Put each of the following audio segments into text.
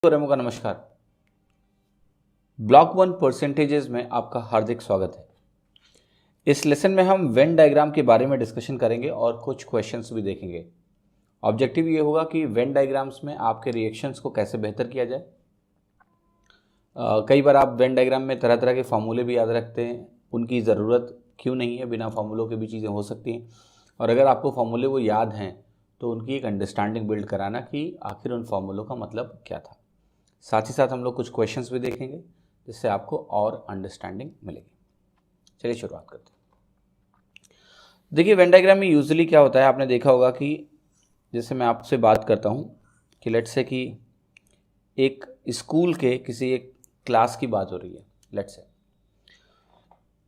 रेमो का नमस्कार। Block 1 percentages में आपका हार्दिक स्वागत है। इस लेसन में हम वेन डायग्राम के बारे में डिस्कशन करेंगे और कुछ क्वेश्चंस भी देखेंगे। ऑब्जेक्टिव ये होगा कि वेन डायग्राम्स में आपके रिएक्शंस को कैसे बेहतर किया जाए। कई बार आप वेन डायग्राम में तरह तरह के फार्मूले भी याद रखते हैं, उनकी ज़रूरत क्यों नहीं है, बिना फार्मूलों के भी चीज़ें हो सकती हैं। और अगर आपको फार्मूले वो याद हैं तो उनकी एक अंडरस्टैंडिंग बिल्ड कराना कि आखिर उन फार्मूलों का मतलब क्या था। साथ ही साथ हम लोग कुछ क्वेश्चंस भी देखेंगे जिससे आपको और अंडरस्टैंडिंग मिलेगी। चलिए शुरुआत करते हैं। देखिए, वेन डायग्राम में यूजुअली क्या होता है, आपने देखा होगा कि जैसे मैं आपसे बात करता हूँ कि लेट्स से कि एक स्कूल के किसी एक क्लास की बात हो रही है लेट्स से,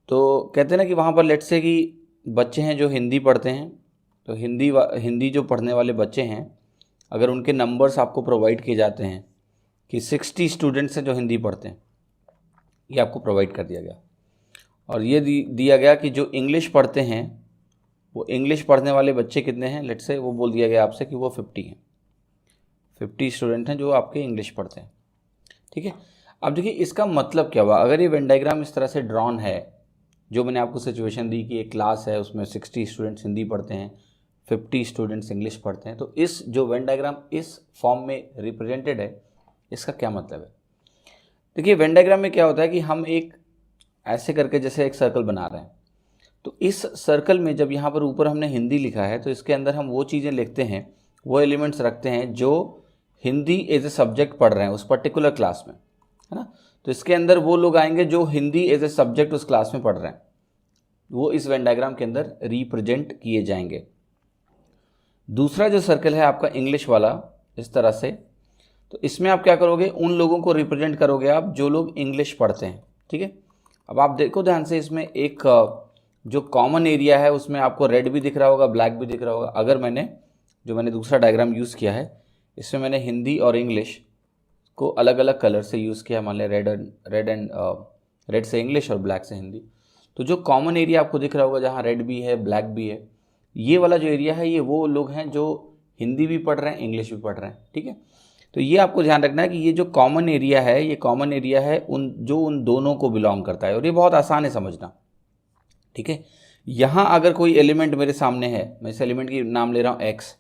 तो कहते हैं ना कि वहाँ पर लेट्स से कि बच्चे हैं जो हिंदी पढ़ते हैं, तो हिंदी जो पढ़ने वाले बच्चे हैं, अगर उनके नंबर्स आपको प्रोवाइड किए जाते हैं कि 60 स्टूडेंट्स हैं जो हिंदी पढ़ते हैं, ये आपको प्रोवाइड कर दिया गया। और ये दिया गया कि जो इंग्लिश पढ़ते हैं, वो इंग्लिश पढ़ने वाले बच्चे कितने हैं, लेट्स से वो बोल दिया गया आपसे कि वो 50 हैं, 50 स्टूडेंट हैं जो आपके इंग्लिश पढ़ते हैं। ठीक है, अब देखिए इसका मतलब क्या हुआ। अगर ये वेन डायग्राम इस तरह से ड्रॉन है, जो मैंने आपको सिचुएशन दी कि एक क्लास है, उसमें 60 स्टूडेंट्स हिंदी पढ़ते हैं, 50 स्टूडेंट्स इंग्लिश पढ़ते हैं, तो इस जो वेन डायग्राम इस फॉर्म में रिप्रेजेंटेड है, इसका क्या मतलब है। देखिए, वेन डायग्राम में क्या होता है कि हम एक ऐसे करके जैसे एक सर्कल बना रहे हैं, तो इस सर्कल में जब यहाँ पर ऊपर हमने हिंदी लिखा है तो इसके अंदर हम वो चीज़ें लिखते हैं, वो एलिमेंट्स रखते हैं जो हिंदी एज ए सब्जेक्ट पढ़ रहे हैं उस पर्टिकुलर क्लास में, है ना। तो इसके अंदर वो लोग आएंगे जो हिंदी एज ए सब्जेक्ट उस क्लास में पढ़ रहे हैं, वो इस वेन डायग्राम के अंदर रिप्रेजेंट किए जाएंगे। दूसरा जो सर्कल है आपका इंग्लिश वाला, इस तरह से, तो इसमें आप क्या करोगे, उन लोगों को रिप्रेजेंट करोगे आप जो लोग इंग्लिश पढ़ते हैं। ठीक है, अब आप देखो ध्यान से, इसमें एक जो कॉमन एरिया है उसमें आपको रेड भी दिख रहा होगा, ब्लैक भी दिख रहा होगा। अगर मैंने दूसरा डायग्राम यूज़ किया है, इसमें मैंने हिंदी और इंग्लिश को अलग अलग कलर से यूज़ किया, मान लिया रेड से इंग्लिश और ब्लैक से हिंदी। तो जो कॉमन एरिया आपको दिख रहा होगा, जहाँ रेड भी है ब्लैक भी है, ये वाला जो एरिया है, ये वो लोग हैं जो हिंदी भी पढ़ रहे हैं इंग्लिश भी पढ़ रहे हैं। ठीक है, तो ये आपको ध्यान रखना है कि ये जो कॉमन एरिया है, ये कॉमन एरिया है उन दोनों को बिलोंग करता है, और ये बहुत आसान है समझना। ठीक है, यहाँ अगर कोई एलिमेंट मेरे सामने है, मैं इस एलिमेंट की नाम ले रहा हूँ एक्स,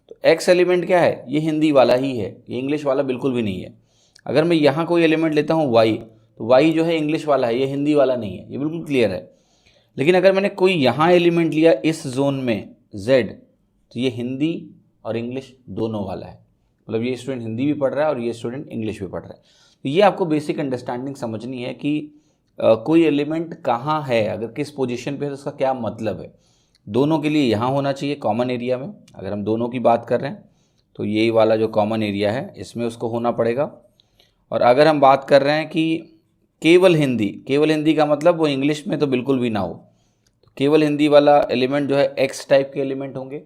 तो एक्स एलिमेंट क्या है, ये हिंदी वाला ही है, ये इंग्लिश वाला बिल्कुल भी नहीं है। अगर मैं यहाँ कोई एलिमेंट लेता हूँ वाई, तो वाई जो है इंग्लिश वाला है, ये हिंदी वाला नहीं है, ये बिल्कुल क्लियर है। लेकिन अगर मैंने कोई यहाँ एलिमेंट लिया इस जोन में जेड, तो ये हिंदी और इंग्लिश दोनों वाला है, मतलब ये स्टूडेंट हिंदी भी पढ़ रहा है और ये स्टूडेंट इंग्लिश भी पढ़ रहा है। तो ये आपको बेसिक अंडरस्टैंडिंग समझनी है कि कोई एलिमेंट कहाँ है, अगर किस पोजीशन पे है, तो उसका क्या मतलब है। दोनों के लिए यहाँ होना चाहिए कॉमन एरिया में। अगर हम दोनों की बात कर रहे हैं तो यही वाला जो कॉमन एरिया है इसमें उसको होना पड़ेगा। और अगर हम बात कर रहे हैं कि केवल हिंदी का मतलब वो इंग्लिश में तो बिल्कुल भी ना हो, तो केवल हिंदी वाला एलिमेंट जो है एक्स टाइप के एलिमेंट होंगे,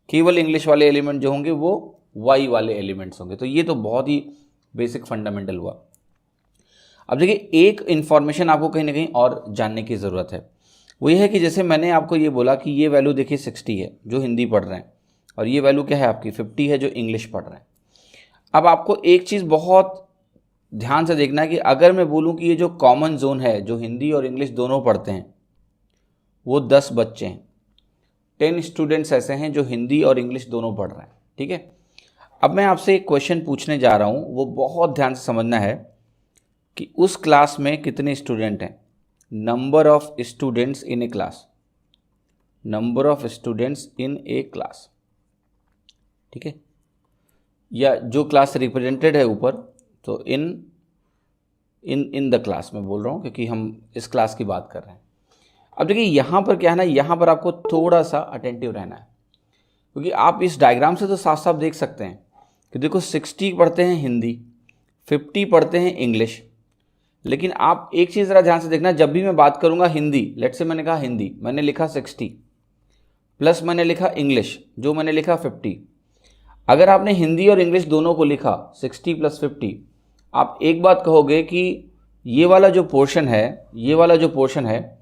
केवल इंग्लिश वाले एलिमेंट जो होंगे वो वाई वाले एलिमेंट्स होंगे। तो ये तो बहुत ही बेसिक फंडामेंटल हुआ। अब देखिए, एक इन्फॉर्मेशन आपको कहीं ना कहीं और जानने की ज़रूरत है, वो ये है कि जैसे मैंने आपको ये बोला कि ये वैल्यू देखिए 60 है जो हिंदी पढ़ रहे हैं, और ये वैल्यू क्या है आपकी 50 है जो इंग्लिश पढ़ रहे हैं। अब आपको एक चीज़ बहुत ध्यान से देखना है कि अगर मैं बोलूँ कि ये जो कॉमन जोन है जो हिंदी और इंग्लिश दोनों पढ़ते हैं, वो 10 बच्चे हैं, 10 स्टूडेंट्स ऐसे हैं जो हिंदी और इंग्लिश दोनों पढ़ रहे हैं। ठीक है, अब मैं आपसे एक क्वेश्चन पूछने जा रहा हूँ, वो बहुत ध्यान से समझना है कि उस क्लास में कितने स्टूडेंट हैं। Number of students in a class, number of students in a class. ठीक है, या जो क्लास रिप्रेजेंटेड है ऊपर, तो इन द क्लास में बोल रहा हूँ क्योंकि हम इस क्लास की बात कर रहे हैं। अब देखिए यहाँ पर क्या है ना, यहाँ पर आपको थोड़ा सा अटेंटिव रहना है, क्योंकि आप इस डायग्राम से तो साफ साफ देख सकते हैं कि देखो 60 पढ़ते हैं हिंदी, 50 पढ़ते हैं इंग्लिश। लेकिन आप एक चीज़ ज़रा ध्यान से देखना, जब भी मैं बात करूँगा हिंदी, लेट से मैंने कहा हिंदी, मैंने लिखा 60 प्लस मैंने लिखा इंग्लिश जो मैंने लिखा 50। अगर आपने हिंदी और इंग्लिश दोनों को लिखा 60 + 50, आप एक बात कहोगे कि ये वाला जो पोर्शन है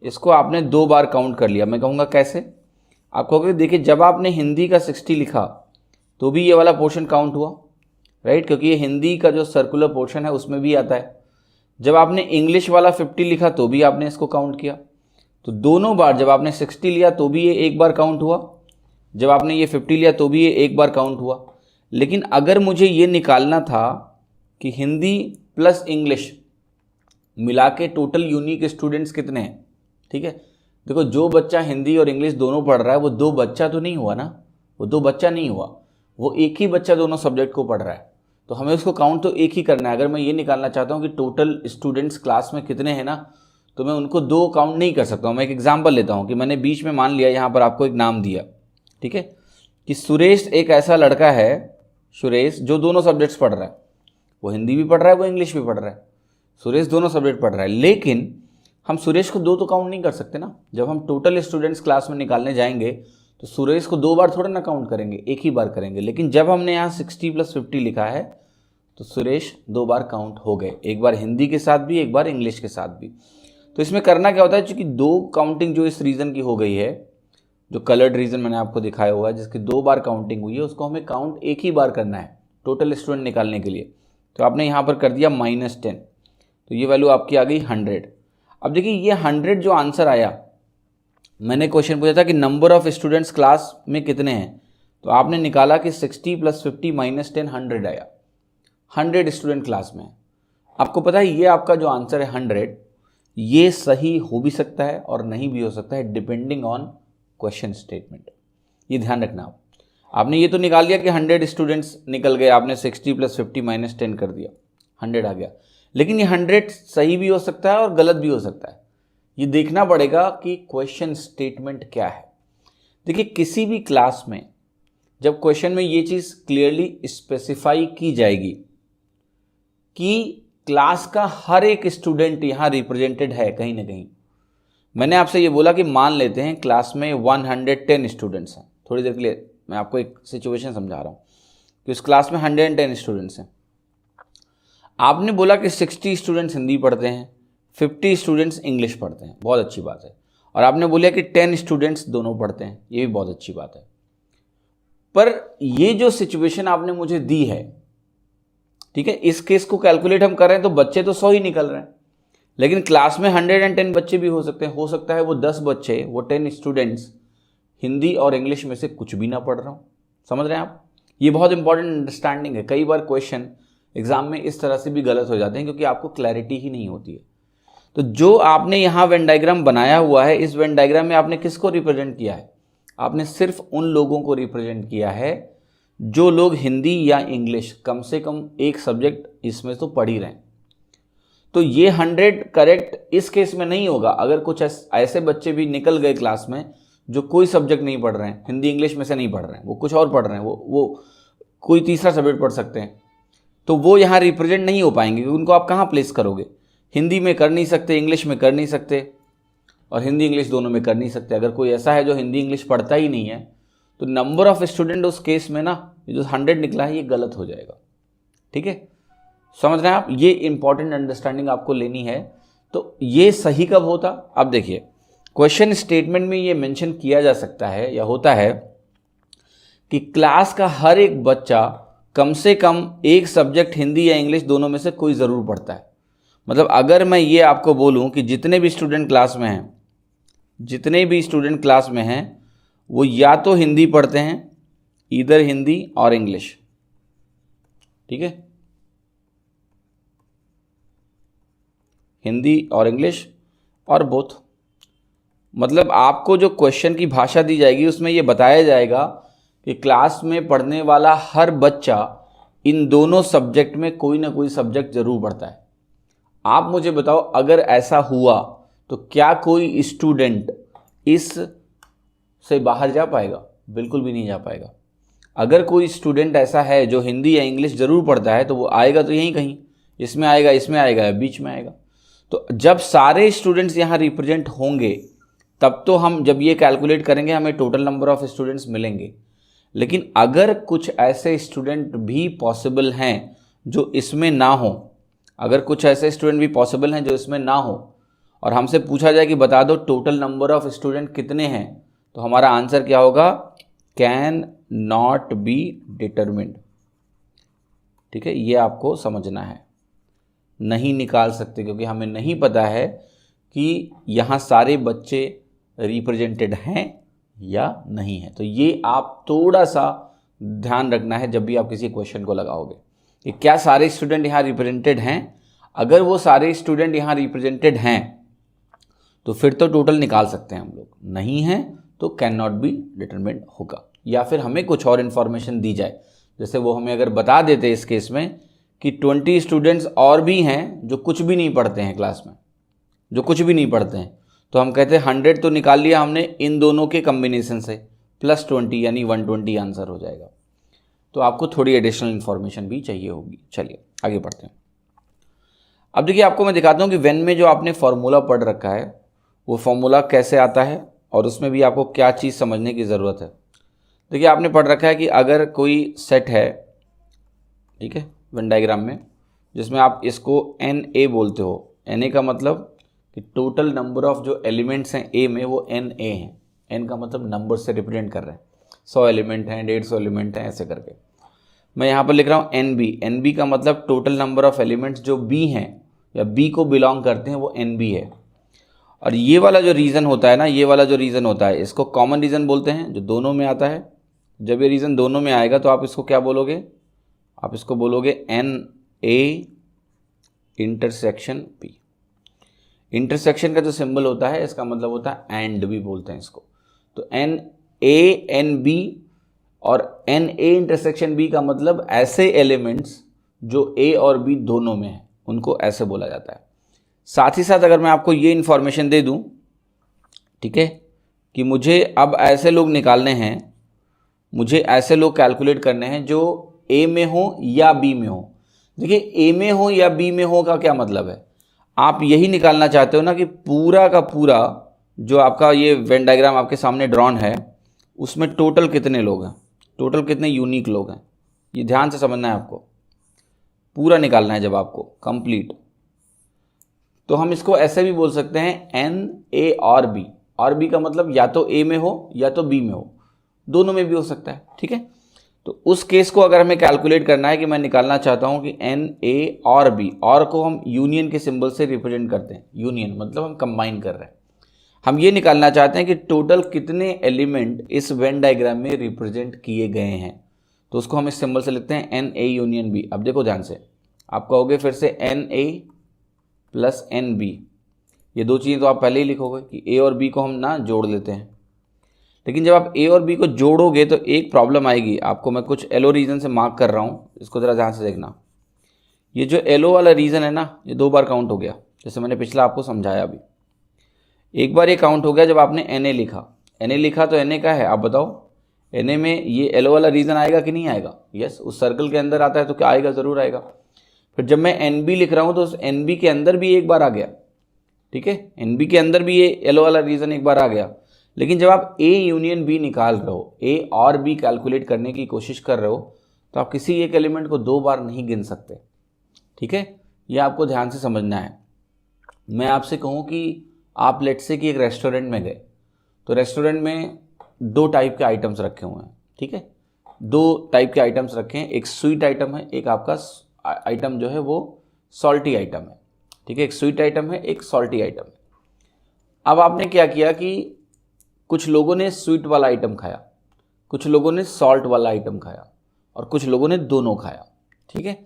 इसको आपने 2 बार काउंट कर लिया। मैं कहूँगा कैसे, आप कहोगे देखिए जब आपने हिंदी का 60 लिखा तो भी ये वाला पोर्शन काउंट हुआ, राइट, क्योंकि ये हिंदी का जो सर्कुलर पोर्शन है उसमें भी आता है। जब आपने इंग्लिश वाला 50 लिखा तो भी आपने इसको काउंट किया, तो दोनों बार जब आपने 60 लिया तो भी ये एक बार काउंट हुआ, जब आपने ये 50 लिया तो भी ये एक बार काउंट हुआ। लेकिन अगर मुझे ये निकालना था कि हिंदी प्लस इंग्लिश मिला के टोटल यूनिक स्टूडेंट्स कितने हैं, ठीक है, देखो जो बच्चा हिंदी और इंग्लिश दोनों पढ़ रहा है वो दो बच्चा तो नहीं हुआ ना, वो दो बच्चा नहीं हुआ, वो एक ही बच्चा दोनों सब्जेक्ट को पढ़ रहा है, तो हमें उसको काउंट तो एक ही करना है। अगर मैं ये निकालना चाहता हूँ कि टोटल स्टूडेंट्स क्लास में कितने हैं ना, तो मैं उनको दो काउंट नहीं कर सकता हूँ। मैं एक एग्जांपल लेता हूँ कि मैंने बीच में मान लिया यहाँ पर आपको एक नाम दिया, ठीक है, कि सुरेश एक ऐसा लड़का है, सुरेश जो दोनों सब्जेक्ट्स पढ़ रहा है, वो हिंदी भी पढ़ रहा है वो इंग्लिश भी पढ़ रहा है, सुरेश दोनों सब्जेक्ट पढ़ रहा है। लेकिन हम सुरेश को दो तो काउंट नहीं कर सकते ना, जब हम टोटल स्टूडेंट्स क्लास में निकालने जाएंगे तो सुरेश को दो बार थोड़ा ना काउंट करेंगे, एक ही बार करेंगे। लेकिन जब हमने यहाँ 60 + 50 लिखा है तो सुरेश दो बार काउंट हो गए, एक बार हिंदी के साथ भी एक बार इंग्लिश के साथ भी। तो इसमें करना क्या होता है, चूंकि दो काउंटिंग जो इस रीजन की हो गई है, जो कलर्ड रीजन मैंने आपको दिखाया हुआ है जिसकी दो बार काउंटिंग हुई है, उसको हमें काउंट एक ही बार करना है टोटल स्टूडेंट निकालने के लिए। तो आपने यहाँ पर कर दिया -10, तो ये वैल्यू आपकी आ गई 100। अब देखिए ये 100 जो आंसर आया, मैंने क्वेश्चन पूछा था कि नंबर ऑफ स्टूडेंट्स क्लास में कितने हैं, तो आपने निकाला कि 60 + 50 - 10 100 आया, 100 स्टूडेंट क्लास में। आपको पता है ये आपका जो आंसर है 100, ये सही हो भी सकता है और नहीं भी हो सकता है, डिपेंडिंग ऑन क्वेश्चन स्टेटमेंट। ये ध्यान रखना आप। आपने ये तो निकाल लिया कि 100 स्टूडेंट्स निकल गए, आपने 60 + 50 - 10 कर दिया, 100 आ गया। लेकिन ये 100 सही भी हो सकता है और गलत भी हो सकता है, ये देखना पड़ेगा कि क्वेश्चन स्टेटमेंट क्या है। देखिए किसी भी क्लास में जब क्वेश्चन में ये चीज़ क्लियरली स्पेसिफाई की जाएगी कि क्लास का हर एक स्टूडेंट यहाँ रिप्रेजेंटेड है कहीं ना कहीं। मैंने आपसे ये बोला कि मान लेते हैं क्लास में 110 स्टूडेंट्स हैं, थोड़ी देर के लिए मैं आपको एक सिचुएशन समझा रहा हूँ कि उस क्लास में 110 स्टूडेंट्स हैं। आपने बोला कि 60 स्टूडेंट्स हिंदी पढ़ते हैं, 50 स्टूडेंट्स इंग्लिश पढ़ते हैं, बहुत अच्छी बात है। और आपने बोला कि 10 स्टूडेंट्स दोनों पढ़ते हैं, ये भी बहुत अच्छी बात है। पर ये जो सिचुएशन आपने मुझे दी है, ठीक है, इस केस को कैलकुलेट हम कर रहे हैं तो बच्चे तो 100 ही निकल रहे हैं, लेकिन क्लास में 110 बच्चे भी हो सकते हैं। हो सकता है वो 10 बच्चे, वो 10 स्टूडेंट्स हिंदी और इंग्लिश में से कुछ भी ना पढ़ रहा हूँ। समझ रहे हैं आप? ये बहुत इंपॉर्टेंट अंडरस्टैंडिंग है। कई बार क्वेश्चन एग्जाम में इस तरह से भी गलत हो जाते हैं क्योंकि आपको क्लैरिटी ही नहीं होती है। तो जो आपने यहाँ वेन डायग्राम बनाया हुआ है, इस वेन डायग्राम में आपने किसको रिप्रेजेंट किया है? आपने सिर्फ उन लोगों को रिप्रेजेंट किया है जो लोग हिंदी या इंग्लिश कम से कम एक सब्जेक्ट इसमें तो पढ़ ही रहे हैं। तो ये 100 करेक्ट इस केस में नहीं होगा। अगर कुछ ऐसे बच्चे भी निकल गए क्लास में जो कोई सब्जेक्ट नहीं पढ़ रहे हैं, हिंदी इंग्लिश में से नहीं पढ़ रहे हैं, वो कुछ और पढ़ रहे हैं, वो कोई तीसरा सब्जेक्ट पढ़ सकते हैं, तो वो यहाँ रिप्रेजेंट नहीं हो पाएंगे क्योंकि उनको आप कहाँ प्लेस करोगे? हिंदी में कर नहीं सकते, इंग्लिश में कर नहीं सकते, और हिंदी इंग्लिश दोनों में कर नहीं सकते। अगर कोई ऐसा है जो हिंदी इंग्लिश पढ़ता ही नहीं है, तो नंबर ऑफ स्टूडेंट उस केस में ना ये जो 100 निकला है ये गलत हो जाएगा। ठीक है, समझ रहे हैं आप? ये इंपॉर्टेंट अंडरस्टैंडिंग आपको लेनी है। तो ये सही कब होता? अब देखिए क्वेश्चन स्टेटमेंट में ये मेंशन किया जा सकता है या होता है कि क्लास का हर एक बच्चा कम से कम एक सब्जेक्ट हिंदी या इंग्लिश दोनों में से कोई ज़रूर पढ़ता है। मतलब अगर मैं ये आपको बोलूं कि जितने भी स्टूडेंट क्लास में हैं, जितने भी स्टूडेंट क्लास में हैं वो या तो हिंदी पढ़ते हैं, इधर हिंदी और इंग्लिश, ठीक है, हिंदी और इंग्लिश और बोथ। मतलब आपको जो क्वेश्चन की भाषा दी जाएगी उसमें ये बताया जाएगा कि क्लास में पढ़ने वाला हर बच्चा इन दोनों सब्जेक्ट में कोई ना कोई सब्जेक्ट जरूर पढ़ता है। आप मुझे बताओ अगर ऐसा हुआ तो क्या कोई स्टूडेंट इस से बाहर जा पाएगा? बिल्कुल भी नहीं जा पाएगा। अगर कोई स्टूडेंट ऐसा है जो हिंदी या इंग्लिश ज़रूर पढ़ता है तो वो आएगा तो यहीं कहीं, इसमें आएगा, इसमें आएगा या बीच में आएगा। तो जब सारे स्टूडेंट्स यहाँ रिप्रेजेंट होंगे तब तो हम जब ये कैलकुलेट करेंगे हमें टोटल नंबर ऑफ स्टूडेंट्स मिलेंगे। लेकिन अगर कुछ ऐसे स्टूडेंट भी पॉसिबल हैं जो इसमें ना हो, अगर कुछ ऐसे स्टूडेंट भी पॉसिबल हैं जो इसमें ना हो और हमसे पूछा जाए कि बता दो टोटल नंबर ऑफ स्टूडेंट कितने हैं, तो हमारा आंसर क्या होगा? Can not be determined. ठीक है, ये आपको समझना है। नहीं निकाल सकते क्योंकि हमें नहीं पता है कि यहाँ सारे बच्चे रिप्रेजेंटेड हैं या नहीं है। तो ये आप थोड़ा सा ध्यान रखना है जब भी आप किसी क्वेश्चन को लगाओगे कि क्या सारे स्टूडेंट यहाँ रिप्रेजेंटेड हैं। अगर वो सारे स्टूडेंट यहाँ रिप्रेजेंटेड हैं तो फिर तो टोटल निकाल सकते हैं हम लोग, नहीं है तो कैन नॉट बी डिटरमिन्ड होगा। या फिर हमें कुछ और इन्फॉर्मेशन दी जाए, जैसे वो हमें अगर बता देते इस केस में कि 20 स्टूडेंट्स और भी हैं जो कुछ भी नहीं पढ़ते हैं क्लास में, जो कुछ भी नहीं पढ़ते हैं, तो हम कहते हैं 100 तो निकाल लिया हमने इन दोनों के कम्बिनेशन से, प्लस 20 यानी 120 आंसर हो जाएगा। तो आपको थोड़ी एडिशनल इन्फॉर्मेशन भी चाहिए होगी। चलिए आगे बढ़ते हैं। अब देखिए आपको मैं दिखाता हूँ कि वेन में जो आपने फॉर्मूला पढ़ रखा है वो फॉर्मूला कैसे आता है और उसमें भी आपको क्या चीज़ समझने की ज़रूरत है। देखिए आपने पढ़ रखा है कि अगर कोई सेट है, ठीक है, वेन डायग्राम में, जिसमें आप इसको NA बोलते हो। NA का मतलब कि टोटल नंबर ऑफ जो एलिमेंट्स हैं A में वो NA हैं। N का मतलब नंबर से रिप्रेजेंट कर रहे हैं, 100 एलिमेंट हैं, 150 एलिमेंट हैं, ऐसे करके। मैं यहाँ पर लिख रहा हूँ NB। NB का मतलब टोटल नंबर ऑफ एलिमेंट्स जो B हैं या B को बिलोंग करते हैं वो NB है। और ये वाला जो रीज़न होता है ना, ये वाला जो रीज़न होता है इसको कॉमन रीज़न बोलते हैं, जो दोनों में आता है। जब ये रीज़न दोनों में आएगा तो आप इसको क्या बोलोगे, आप इसको बोलोगे NA इंटरसेक्शन P। इंटरसेक्शन का जो सिंबल होता है इसका मतलब होता है एंड भी बोलते हैं इसको। तो NA NB और NA इंटरसेक्शन B का मतलब ऐसे एलिमेंट्स जो A और B दोनों में है उनको ऐसे बोला जाता है। साथ ही साथ अगर मैं आपको ये इन्फॉर्मेशन दे दूं, ठीक है, कि मुझे अब ऐसे लोग निकालने हैं, मुझे ऐसे लोग कैलकुलेट करने हैं जो A में हो या B में हो। देखिए A में हो या B में हो का क्या मतलब है, आप यही निकालना चाहते हो ना कि पूरा का पूरा जो आपका ये वेन डायग्राम आपके सामने ड्रॉन है उसमें टोटल कितने लोग हैं, टोटल कितने यूनिक लोग हैं, ये ध्यान से समझना है आपको। पूरा निकालना है जब आपको कंप्लीट, तो हम इसको ऐसे भी बोल सकते हैं NA और B। और B का मतलब या तो A में हो या तो B में हो, दोनों में भी हो सकता है, ठीक है। तो उस केस को अगर हमें कैलकुलेट करना है कि मैं निकालना चाहता हूं कि NA और B, और को हम यूनियन के सिंबल से रिप्रेजेंट करते हैं। यूनियन मतलब हम कंबाइन कर रहे हैं। हम ये निकालना चाहते हैं कि टोटल कितने एलिमेंट इस वेन डायग्राम में रिप्रेजेंट किए गए हैं, तो उसको हम इस सिंबल से लिखते हैं NA यूनियन B। अब देखो ध्यान से, आप कहोगे फिर से NA प्लस NB, ये दो चीज़ें तो आप पहले ही लिखोगे कि A और B को हम ना जोड़ लेते हैं। लेकिन जब आप A और B को जोड़ोगे तो एक प्रॉब्लम आएगी। आपको मैं कुछ येलो रीजन से मार्क कर रहा हूँ, इसको ज़रा ध्यान से देखना। ये जो येलो वाला रीजन है ना, ये 2 बार काउंट हो गया, जैसे मैंने पिछला आपको समझाया अभी। एक बार ये काउंट हो गया जब आपने NA लिखा। NA लिखा तो NA का है, आप बताओ NA में ये येलो वाला रीजन आएगा कि नहीं आएगा? यस, उस सर्कल के अंदर आता है तो क्या आएगा, ज़रूर आएगा। फिर जब मैं NB लिख रहा हूँ तो उस NB के अंदर भी एक बार आ गया, ठीक है, NB के अंदर भी ये येलो वाला रीजन एक बार आ गया। लेकिन जब आप A यूनियन B निकाल रहे हो, A और B कैलकुलेट करने की कोशिश कर रहे हो, तो आप किसी एक एलिमेंट को 2 बार नहीं गिन सकते, ठीक है। यह आपको ध्यान से समझना है। मैं आपसे कहूँ कि आप लेट्स से कि एक रेस्टोरेंट में गए, तो रेस्टोरेंट में 2 टाइप के आइटम्स रखे हुए हैं, ठीक है, 2 टाइप के आइटम्स रखे हैं। एक स्वीट आइटम है, एक आपका आइटम जो है वो सॉल्टी आइटम है, ठीक है। एक स्वीट आइटम है, एक सॉल्टी आइटम है। अब आपने क्या किया कि कुछ लोगों ने स्वीट वाला आइटम खाया, कुछ लोगों ने सॉल्ट वाला आइटम खाया और कुछ लोगों ने दोनों खाया, ठीक है।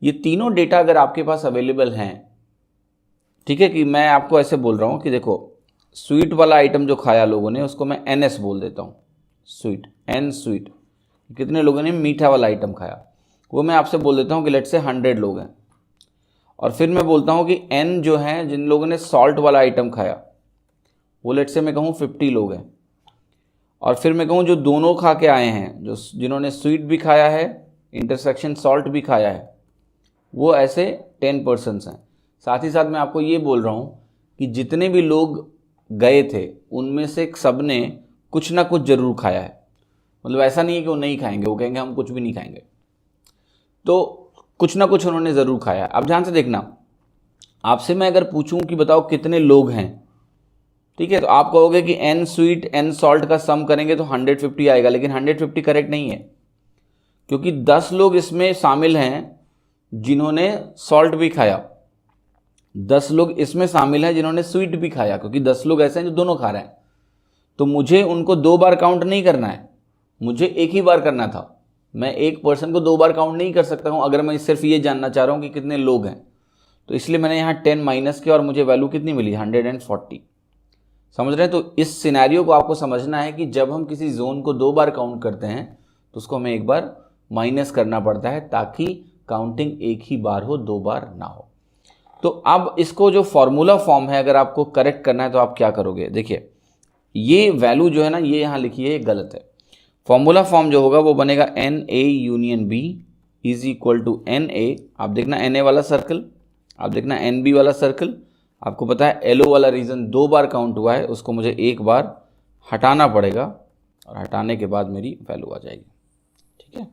ये तीनों डेटा अगर आपके पास अवेलेबल हैं, ठीक है, कि मैं आपको ऐसे बोल रहा हूँ कि देखो स्वीट वाला आइटम जो खाया लोगों ने उसको मैं NS बोल देता हूँ, स्वीट, N स्वीट। कितने लोगों ने मीठा वाला आइटम खाया वो मैं आपसे बोल देता हूँ कि लेट्स से 100 लोग हैं। और फिर मैं बोलता हूँ कि N जो हैं, जिन लोगों ने सॉल्ट वाला आइटम खाया वो लेट्स से मैं कहूँ 50 लोग हैं। और फिर मैं कहूँ जो दोनों खा के आए हैं, जो जिन्होंने स्वीट भी खाया है इंटरसेक्शन सॉल्ट भी खाया है, वो ऐसे 10 पर्सन्स हैं। साथ ही साथ मैं आपको ये बोल रहा हूँ कि जितने भी लोग गए थे उनमें से सब ने कुछ ना कुछ ज़रूर खाया है। मतलब ऐसा नहीं है कि वो नहीं खाएंगे, वो कहेंगे हम कुछ भी नहीं खाएंगे, तो कुछ ना कुछ उन्होंने ज़रूर खाया। अब ध्यान से देखना, आपसे मैं अगर पूछूं कि बताओ कितने लोग हैं, ठीक है, तो आप कहोगे कि N स्वीट N सॉल्ट का सम करेंगे तो 150 आएगा। लेकिन 150 करेक्ट नहीं है, क्योंकि 10 लोग इसमें शामिल हैं जिन्होंने सॉल्ट भी खाया, 10 लोग इसमें शामिल हैं जिन्होंने स्वीट भी खाया, क्योंकि 10 लोग ऐसे हैं जो दोनों खा रहे हैं। तो मुझे उनको 2 बार काउंट नहीं करना है, मुझे एक ही बार करना था। मैं एक पर्सन को 2 बार काउंट नहीं कर सकता हूं अगर मैं सिर्फ ये जानना चाह रहा हूं कि कितने लोग हैं। तो इसलिए मैंने यहाँ 10 माइनस किया और मुझे वैल्यू कितनी मिली, 140। समझ रहे हैं? तो इस सिनेरियो को आपको समझना है कि जब हम किसी जोन को 2 बार काउंट करते हैं तो उसको हमें एक बार माइनस करना पड़ता है, ताकि काउंटिंग एक ही बार हो, 2 बार ना हो। तो अब इसको जो फॉर्मूला फॉर्म है, अगर आपको करेक्ट करना है तो आप क्या करोगे? देखिए, ये वैल्यू जो है ना, ये यहाँ लिखी है, ये गलत है। फॉर्मूला फॉर्म जो होगा वो बनेगा NA union B is equal to NA। आप देखना NA वाला सर्कल, आप देखना NB वाला सर्कल। आपको पता है LO वाला रीजन 2 बार काउंट हुआ है, उसको मुझे एक बार हटाना पड़ेगा और हटाने के बाद मेरी वैल्यू आ जाएगी। ठीक है,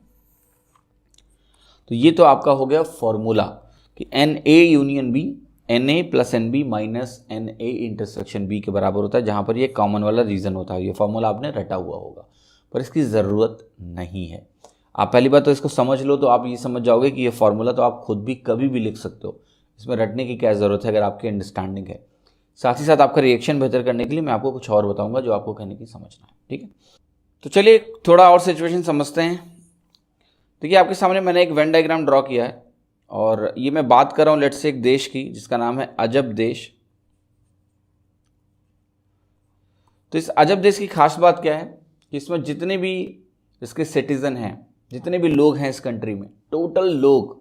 तो ये तो आपका हो गया फॉर्मूला कि NA union B NA plus NB minus NA intersection B के बराबर होता है, जहाँ पर ये कॉमन वाला रीजन होता है। ये फॉर्मूला आपने रटा हुआ होगा, पर इसकी ज़रूरत नहीं है। आप पहली बात तो इसको समझ लो, तो आप ये समझ जाओगे कि ये फॉर्मूला तो आप खुद भी कभी भी लिख सकते हो, इसमें रटने की क्या ज़रूरत है अगर आपकी अंडरस्टैंडिंग है। साथ ही साथ आपका रिएक्शन बेहतर करने के लिए मैं आपको कुछ और बताऊंगा जो आपको कहने की समझना है। ठीक है, तो चलिए थोड़ा और सिचुएशन समझते हैं। देखिए, आपके सामने मैंने एक वेन डायग्राम ड्रॉ किया है और ये मैं बात कर रहा हूँ लेट्स से एक देश की जिसका नाम है अजब देश। तो इस अजब देश की खास बात क्या है कि इसमें जितने भी इसके सिटीजन हैं, जितने भी लोग हैं इस कंट्री में, टोटल लोग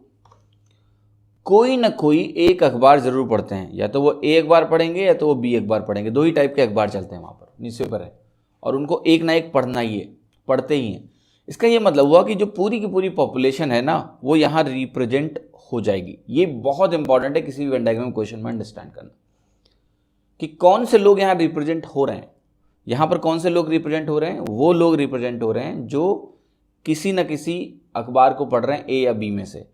कोई ना कोई एक अखबार जरूर पढ़ते हैं। या तो वो A अखबार पढ़ेंगे या तो वो B अखबार पढ़ेंगे। 2 ही टाइप के अखबार चलते हैं वहाँ पर, न्यूज़पेपर है, और उनको एक ना एक पढ़ना ही है, पढ़ते ही हैं। इसका ये मतलब हुआ कि जो पूरी की पूरी पॉपुलेशन है ना, वो यहाँ रिप्रेजेंट हो जाएगी। ये बहुत इंपॉर्टेंट है किसी भी वेन डायग्राम क्वेश्चन में अंडरस्टैंड करना कि कौन से लोग यहाँ रिप्रेजेंट हो रहे हैं। यहाँ पर कौन से लोग रिप्रेजेंट हो रहे हैं? वो लोग रिप्रेजेंट हो रहे हैं जो किसी न किसी अखबार को पढ़ रहे हैं, A या B में से।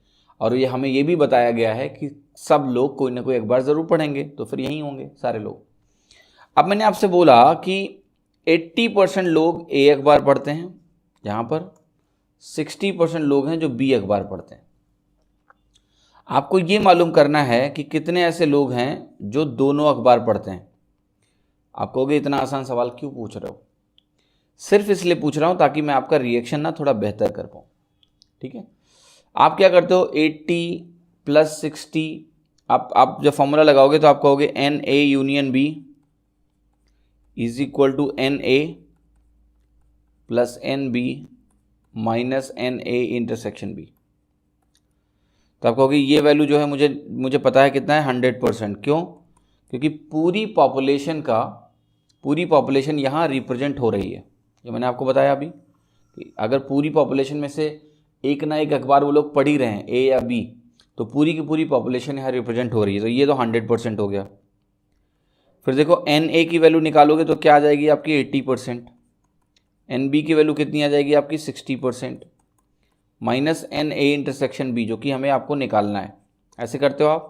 और ये हमें ये भी बताया गया है कि सब लोग कोई ना कोई अखबार ज़रूर पढ़ेंगे, तो फिर यही होंगे सारे लोग। अब मैंने आपसे बोला कि 80% लोग A अखबार पढ़ते हैं, यहाँ पर 60% लोग हैं जो B अखबार पढ़ते हैं। आपको ये मालूम करना है कि कितने ऐसे लोग हैं जो दोनों अखबार पढ़ते हैं। आप कहोगे इतना आसान सवाल क्यों पूछ रहे हो? सिर्फ इसलिए पूछ रहा हूँ ताकि मैं आपका रिएक्शन ना थोड़ा बेहतर कर पाऊँ। ठीक है, आप क्या करते हो, 80 प्लस 60, आप जब फॉर्मूला लगाओगे तो आप कहोगे NA union B is equal to NA plus NB minus NA intersection B। तो आप कहोगे ये वैल्यू जो है मुझे पता है कितना है, 100%। क्यों? क्योंकि पूरी पॉपुलेशन यहाँ रिप्रेजेंट हो रही है। जो मैंने आपको बताया अभी कि अगर पूरी पॉपुलेशन में से एक ना एक अखबार वो लोग पढ़ ही रहे हैं, A या B, तो पूरी की पूरी पॉपुलेशन यहाँ रिप्रेजेंट हो रही है। तो ये तो 100% हो गया। फिर देखो NA की वैल्यू निकालोगे तो क्या आ जाएगी आपकी 80%, NB की वैल्यू कितनी आ जाएगी आपकी 60%, माइनस NA इंटरसेक्शन B जो कि हमें आपको निकालना है। ऐसे करते हो आप।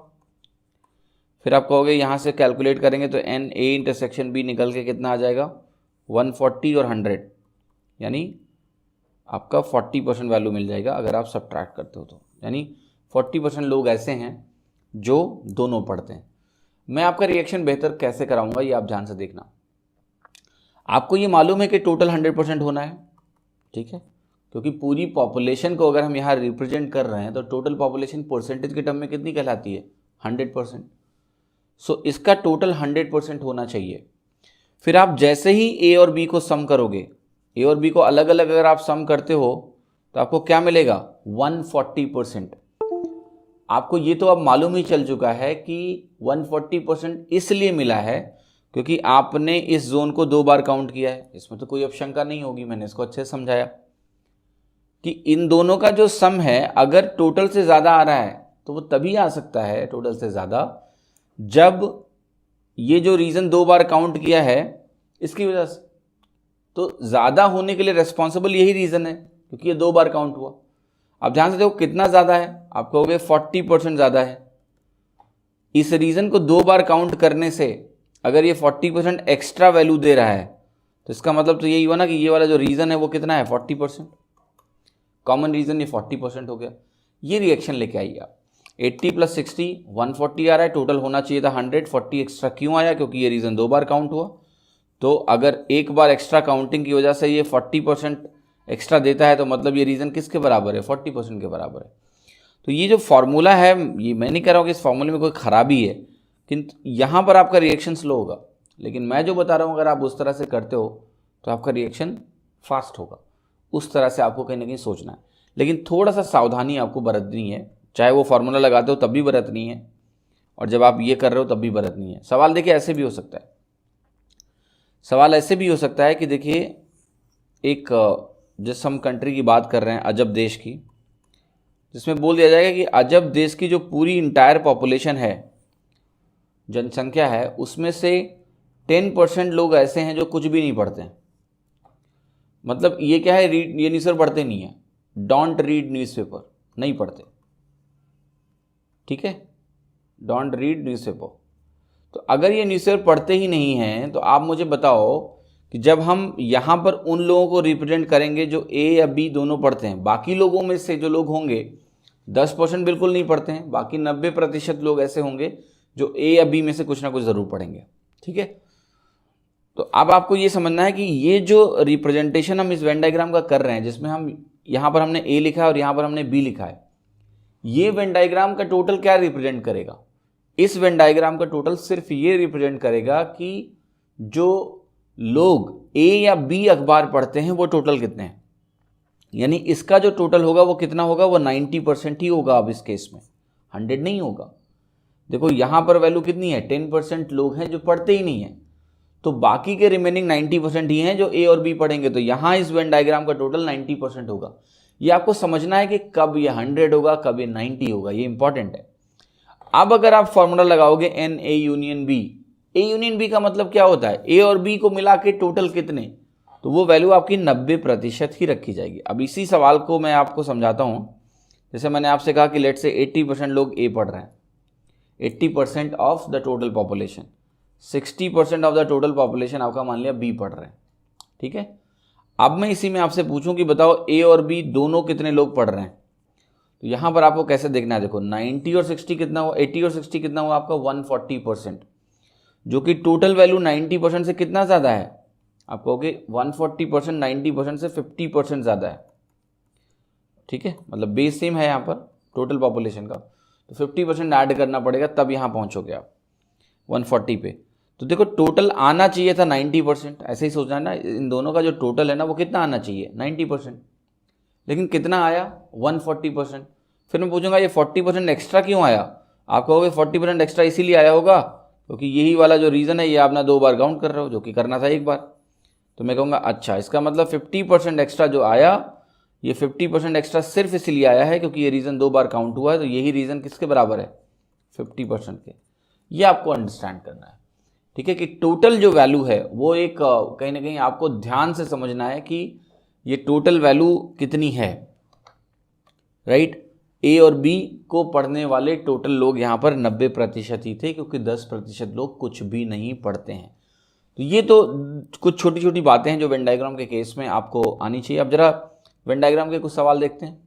फिर आप कहोगे यहाँ से कैलकुलेट करेंगे तो NA इंटरसेक्शन B निकल के कितना आ जाएगा, 140 और 100, यानी आपका 40% वैल्यू मिल जाएगा अगर आप सब्ट्रैक्ट करते हो तो। यानी 40% लोग ऐसे हैं जो दोनों पढ़ते हैं। मैं आपका रिएक्शन बेहतर कैसे कराऊंगा ये आप ध्यान से देखना। आपको ये मालूम है कि टोटल 100% होना है, ठीक है, क्योंकि पूरी पॉपुलेशन को अगर हम यहाँ रिप्रेजेंट कर रहे हैं तो टोटल पॉपुलेशन परसेंटेज के टर्म में कितनी कहलाती है, 100%। सो इसका टोटल 100% होना चाहिए। फिर आप जैसे ही A और B को सम करोगे, A और B को अलग अलग अगर आप सम करते हो तो आपको क्या मिलेगा, 140%। आपको ये तो अब मालूम ही चल चुका है कि 140% इसलिए मिला है क्योंकि आपने इस जोन को 2 बार काउंट किया है। इसमें तो कोई अब शंका नहीं होगी, मैंने इसको अच्छे से समझाया कि इन दोनों का जो सम है अगर टोटल से ज़्यादा आ रहा है तो वो तभी आ सकता है टोटल से ज़्यादा जब ये जो रीज़न 2 बार काउंट किया है इसकी वजह से। तो ज़्यादा होने के लिए रेस्पॉन्सिबल यही रीज़न है क्योंकि ये 2 बार काउंट हुआ। अब ध्यान से देखो कितना ज़्यादा है, आप कहोगे 40% ज़्यादा है। इस रीज़न को 2 बार काउंट करने से अगर ये 40% एक्स्ट्रा वैल्यू दे रहा है तो इसका मतलब तो यही हुआ ना कि ये वाला जो रीज़न है वो कितना है, 40%। कॉमन रीज़न ये 40% हो गया। ये रिएक्शन लेके आइए आप। 80 + 60 140 आ रहा है, टोटल होना चाहिए था 100, 40 एक्स्ट्रा क्यों आया? क्योंकि ये रीज़न 2 बार काउंट हुआ। तो अगर एक बार एक्स्ट्रा काउंटिंग की वजह से ये 40% एक्स्ट्रा देता है तो मतलब ये रीज़न किसके बराबर है? 40% के बराबर है। तो ये जो फार्मूला है, ये मैं नहीं कह रहा हूँ कि इस फार्मूले में कोई खराबी है, किंतु यहाँ पर आपका रिएक्शन स्लो होगा। लेकिन मैं जो बता रहा हूँ अगर आप उस तरह से करते हो तो आपका रिएक्शन फास्ट होगा। उस तरह से आपको कहीं ना कहीं सोचना है, लेकिन थोड़ा सा सावधानी आपको बरतनी है। चाहे वो फार्मूला लगाते हो तब भी बरतनी है, और जब आप ये कर रहे हो तब भी बरतनी है। सवाल देखिए ऐसे भी हो सकता है, सवाल ऐसे भी हो सकता है कि देखिए एक जिस हम कंट्री की बात कर रहे हैं, अजब देश की, जिसमें बोल दिया जाएगा कि अजब देश की जो पूरी इंटायर पॉपुलेशन है, जनसंख्या है, उसमें से 10% लोग ऐसे हैं जो कुछ भी नहीं पढ़ते हैं। मतलब ये क्या है? रीड, ये न्यूज़पेपर पढ़ते नहीं है, डोंट रीड न्यूज़पेपर, नहीं पढ़ते, ठीक है, डोंट रीड न्यूज़पेपर। तो अगर ये न्यूज़पेपर पढ़ते ही नहीं हैं तो आप मुझे बताओ कि जब हम यहाँ पर उन लोगों को रिप्रेजेंट करेंगे जो ए या बी दोनों पढ़ते हैं, बाकी लोगों में से जो लोग होंगे 10% बिल्कुल नहीं पढ़ते हैं, बाकी 90% लोग ऐसे होंगे जो ए या बी में से कुछ ना कुछ ज़रूर पढ़ेंगे, ठीक है। तो अब आपको ये समझना है कि ये जो रिप्रेजेंटेशन हम इस वेन डायग्राम का कर रहे हैं, जिसमें हम यहाँ पर हमने ए लिखा है और यहाँ पर हमने बी लिखा है, ये वेन डायग्राम का टोटल क्या रिप्रेजेंट करेगा? इस वेन डायग्राम का टोटल सिर्फ ये रिप्रेजेंट करेगा कि जो लोग ए या बी अखबार पढ़ते हैं वो टोटल कितने हैं। यानी इसका जो टोटल होगा वो कितना होगा? वो 90% ही होगा। अब इस केस में 100 नहीं होगा। देखो यहाँ पर वैल्यू कितनी है? 10% लोग हैं जो पढ़ते ही नहीं है, तो बाकी के रिमेनिंग 90% ही हैं जो ए और बी पढ़ेंगे। तो यहाँ इस वेन डायग्राम का टोटल 90% होगा। ये आपको समझना है कि कब ये 100 होगा, कब ये 90 होगा, ये इंपॉर्टेंट है। अब अगर आप फॉर्मूला लगाओगे N A union B, A union B का मतलब क्या होता है? ए और बी को मिला के टोटल कितने, तो वो वैल्यू आपकी 90% ही रखी जाएगी। अब इसी सवाल को मैं आपको समझाता हूँ। जैसे मैंने आपसे कहा कि लेट से 80% लोग ए पढ़ रहे हैं, 80% of the total population, 60% of the total population आपका मान लिया बी पढ़ रहे हैं, ठीक है। अब मैं इसी में आपसे पूछूं कि बताओ ए और बी दोनों कितने लोग पढ़ रहे हैं, तो यहाँ पर आपको कैसे देखना है? देखो 90 और 60 कितना हुआ? 80 और 60 कितना हुआ आपका? 140%, जो कि टोटल वैल्यू 90% से कितना ज़्यादा है? आप कहोगे 140% 90% से 50% ज़्यादा है, ठीक है। मतलब बेस सेम है यहाँ पर टोटल पॉपुलेशन का, तो 50% ऐड करना पड़ेगा तब यहाँ पहुँचोगे आप 140 पे। तो देखो टोटल आना चाहिए था 90%, ऐसे ही सोचना है ना, इन दोनों का जो टोटल है ना वो कितना आना चाहिए? 90%, लेकिन कितना आया? 140%। फिर मैं पूछूंगा ये 40% एक्स्ट्रा क्यों आया? आप कहोगे 40% एक्स्ट्रा इसीलिए आया होगा क्योंकि यही वाला जो रीज़न है ये आप ना 2 बार काउंट कर रहे हो, जो कि करना था 1 बार। तो मैं कहूँगा अच्छा, इसका मतलब 50% एक्स्ट्रा जो आया, ये 50% एक्स्ट्रा सिर्फ इसलिए आया है क्योंकि ये रीज़न 2 बार काउंट हुआ है, तो यही रीज़न किसके बराबर है? 50% के। ये आपको अंडरस्टैंड करना है, ठीक है, कि टोटल जो वैल्यू है वो एक कहीं ना कहीं आपको ध्यान से समझना है कि ये टोटल वैल्यू कितनी है, राइट। ए और बी को पढ़ने वाले टोटल लोग यहाँ पर 90% ही थे, क्योंकि 10% लोग कुछ भी नहीं पढ़ते हैं। तो ये तो कुछ छोटी छोटी बातें हैं जो वेन डायग्राम के केस में आपको आनी चाहिए। अब जरा वेन डायग्राम के कुछ सवाल देखते हैं।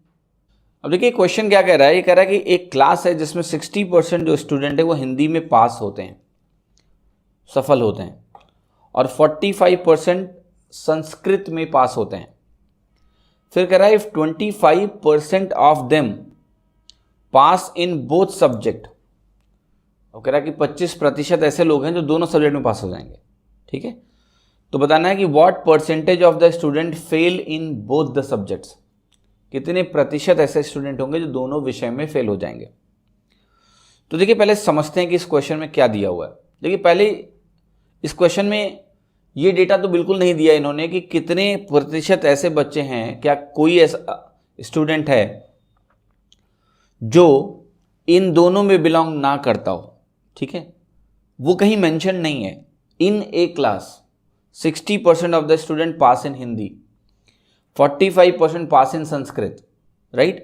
अब देखिए क्वेश्चन क्या कह रहा है? ये कह रहा है कि एक क्लास है जिसमें 60% जो स्टूडेंट है वो हिंदी में पास होते हैं, सफल होते हैं, और 45% संस्कृत में पास होते हैं। फिर कह रहा है if 25% of them pass in both subject, और कह रहा है कि 25% ऐसे लोग हैं जो दोनों सब्जेक्ट में पास हो जाएंगे, ठीक है। तो बताना है कि what percentage of the student fail in both the subjects, कितने प्रतिशत ऐसे स्टूडेंट होंगे जो दोनों विषय में फेल हो जाएंगे। तो देखिए पहले समझते हैं कि इस क्वेश्चन में क्या दिया हुआ है। देखिए पहले इस क्वेश्चन में ये डेटा तो बिल्कुल नहीं दिया इन्होंने कि कितने प्रतिशत ऐसे बच्चे हैं, क्या कोई ऐसा स्टूडेंट है जो इन दोनों में बिलोंग ना करता हो, ठीक है, वो कहीं मेंशन नहीं है। In a class 60% of the student pass in Hindi, 45% pass in Sanskrit, right.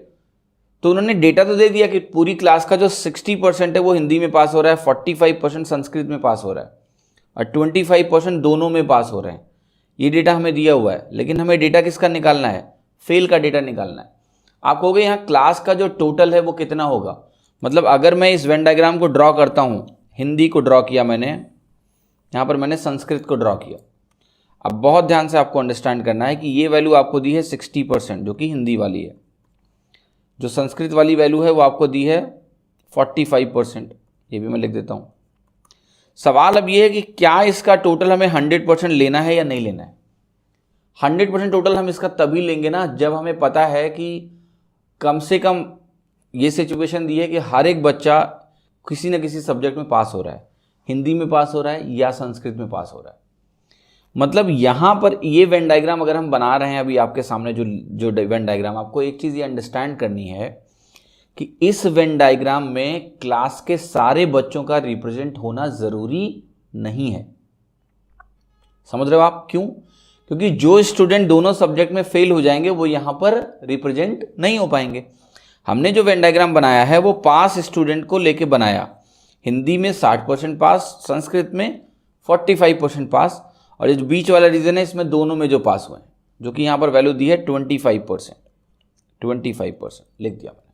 तो उन्होंने डेटा तो दे दिया कि पूरी क्लास का जो 60% है वो हिंदी में पास हो रहा है, 45% संस्कृत में पास हो रहा है, और 25% दोनों में पास हो रहे हैं। ये डेटा हमें दिया हुआ है, लेकिन हमें डेटा किसका निकालना है? फेल का डेटा निकालना है। आप कहोगे यहाँ क्लास का जो टोटल है वो कितना होगा? मतलब अगर मैं इस वेन डायग्राम को ड्रॉ करता हूँ, हिंदी को ड्रॉ किया मैंने, यहाँ पर मैंने संस्कृत को ड्रॉ किया। अब बहुत ध्यान से आपको अंडरस्टैंड करना है कि ये वैल्यू आपको दी है 60% जो कि हिंदी वाली है, जो संस्कृत वाली वैल्यू है वो आपको दी है 45%, ये भी मैं लिख देता हूँ। सवाल अब ये है कि क्या इसका टोटल हमें 100% लेना है या नहीं लेना है। 100% टोटल हम इसका तभी लेंगे ना जब हमें पता है कि कम से कम ये सिचुएशन दी है कि हर एक बच्चा किसी न किसी सब्जेक्ट में पास हो रहा है, हिंदी में पास हो रहा है या संस्कृत में पास हो रहा है। मतलब यहाँ पर ये वेन डायग्राम अगर हम बना रहे हैं अभी आपके सामने जो वेन डायग्राम, आपको एक चीज़ ये अंडरस्टैंड करनी है कि इस वेन डायग्राम में क्लास के सारे बच्चों का रिप्रेजेंट होना ज़रूरी नहीं है। समझ रहे हो आप? क्यों? क्योंकि जो स्टूडेंट दोनों सब्जेक्ट में फेल हो जाएंगे वो यहाँ पर रिप्रेजेंट नहीं हो पाएंगे। हमने जो वेन डायग्राम बनाया है वो पास स्टूडेंट को लेके बनाया, हिंदी में 60% पास, संस्कृत में 45% पास, और ये जो बीच वाला रीजन है इसमें दोनों में जो पास हुए हैं, जो कि यहाँ पर वैल्यू दी है 25%, 25% लिख दिया मैंने।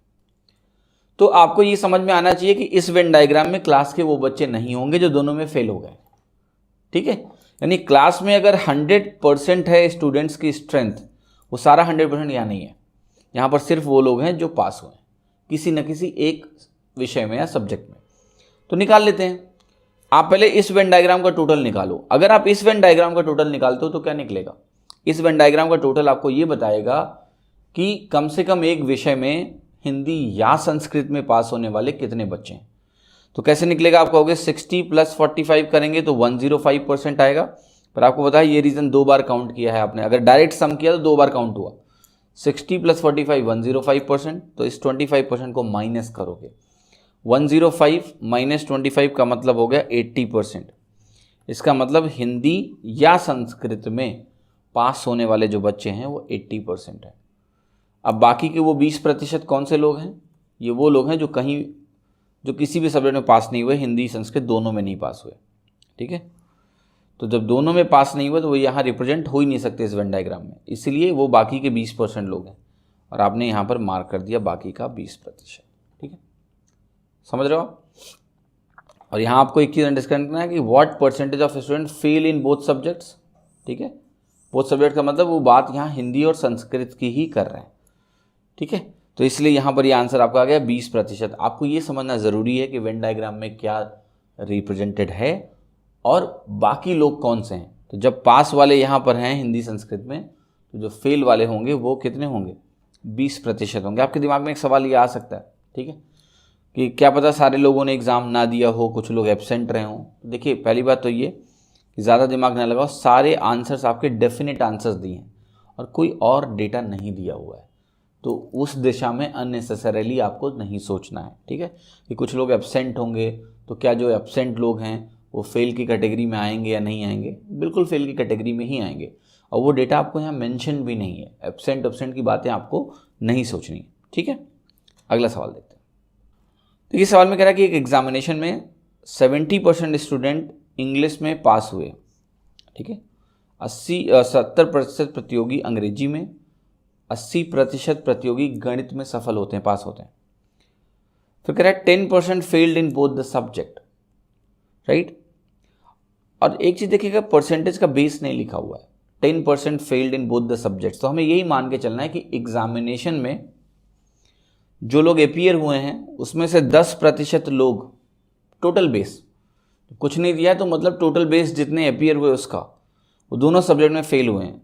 तो आपको ये समझ में आना चाहिए कि इस वेन डायग्राम में क्लास के वो बच्चे नहीं होंगे जो दोनों में फेल हो गए। ठीक है, यानी क्लास में अगर 100% है स्टूडेंट्स की स्ट्रेंथ, वो सारा 100% यहाँ नहीं है, यहाँ पर सिर्फ वो लोग हैं जो पास हुए हैं किसी न किसी एक विषय में या सब्जेक्ट में। तो निकाल लेते हैं। आप पहले इस वेन डायग्राम का टोटल निकालो। अगर आप इस वेन डायग्राम का टोटल निकालते हो तो क्या निकलेगा? इस वेन डायग्राम का टोटल आपको ये बताएगा कि कम से कम एक विषय में हिंदी या संस्कृत में पास होने वाले कितने बच्चे हैं। तो कैसे निकलेगा? आप कहोगे 60 + 45 करेंगे तो 105% आएगा, पर आपको पता है ये रीजन 2 बार काउंट किया है आपने। अगर डायरेक्ट सम किया तो 2 बार काउंट हुआ। 60 + 45 105%, तो इस 25% को माइनस करोगे। 105 - 25 का मतलब हो गया 80%। इसका मतलब हिंदी या संस्कृत में पास होने वाले जो बच्चे हैं वो 80% है। अब बाकी के वो 20% कौन से लोग हैं? ये वो लोग हैं जो किसी भी सब्जेक्ट में पास नहीं हुए, हिंदी संस्कृत दोनों में नहीं पास हुए। ठीक है, तो जब दोनों में पास नहीं हुए तो वो यहाँ रिप्रेजेंट हो ही नहीं सकते इस वेन डायग्राम में, इसलिए वो बाकी के 20% लोग हैं, और आपने यहाँ पर मार्क कर दिया बाकी का 20%। ठीक है, समझ रहे हो आप? और यहाँ आपको एक चीज़ अंडरस्टैंड करना है कि what percentage of student fail in both subjects. ठीक है, बोथ सब्जेक्ट का मतलब वो बात यहाँ हिंदी और संस्कृत की ही कर रहे हैं। ठीक है, तो इसलिए यहाँ पर ये आंसर आपका आ गया 20%। आपको ये समझना ज़रूरी है कि वेन डायग्राम में क्या रिप्रेजेंटेड है और बाकी लोग कौन से हैं। तो जब पास वाले यहाँ पर हैं हिंदी संस्कृत में, तो जो फेल वाले होंगे वो कितने होंगे? 20% होंगे। आपके दिमाग में एक सवाल ये आ सकता है, ठीक है, कि क्या पता सारे लोगों ने एग्ज़ाम ना दिया हो, कुछ लोग एब्सेंट रहे हों। देखिए, पहली बात तो ये कि ज़्यादा दिमाग ना लगाओ, सारे आंसर्स आपके डेफिनेट आंसर्स दिए हैं और कोई और डेटा नहीं दिया हुआ है, तो उस दिशा में अननेसेसरीली आपको नहीं सोचना है। ठीक है, कि कुछ लोग एब्सेंट होंगे, तो क्या जो एब्सेंट लोग हैं वो फेल की कैटेगरी में आएंगे या नहीं आएंगे? बिल्कुल फेल की कैटेगरी में ही आएंगे, और वो डेटा आपको यहाँ मेंशन भी नहीं है। एब्सेंट की बातें आपको नहीं सोचनी है। ठीक है, अगला सवाल देखते हैं। तो ये सवाल में कह रहा है कि एक एग्जामिनेशन में 70% स्टूडेंट इंग्लिश में पास हुए। ठीक है, 70% प्रतियोगी अंग्रेजी में, 80% प्रतियोगी गणित में सफल होते हैं, पास होते हैं। फिर कह रहा है 10% failed in both the subject. Right, और एक चीज़ देखिएगा, परसेंटेज का बेस नहीं लिखा हुआ है। 10% failed in both the subjects, तो हमें यही मान के चलना है कि एग्जामिनेशन में जो लोग अपीयर हुए हैं उसमें से 10% लोग, टोटल बेस कुछ नहीं दिया है तो मतलब टोटल बेस जितने अपीयर हुए उसका, वो दोनों सब्जेक्ट में फेल हुए हैं।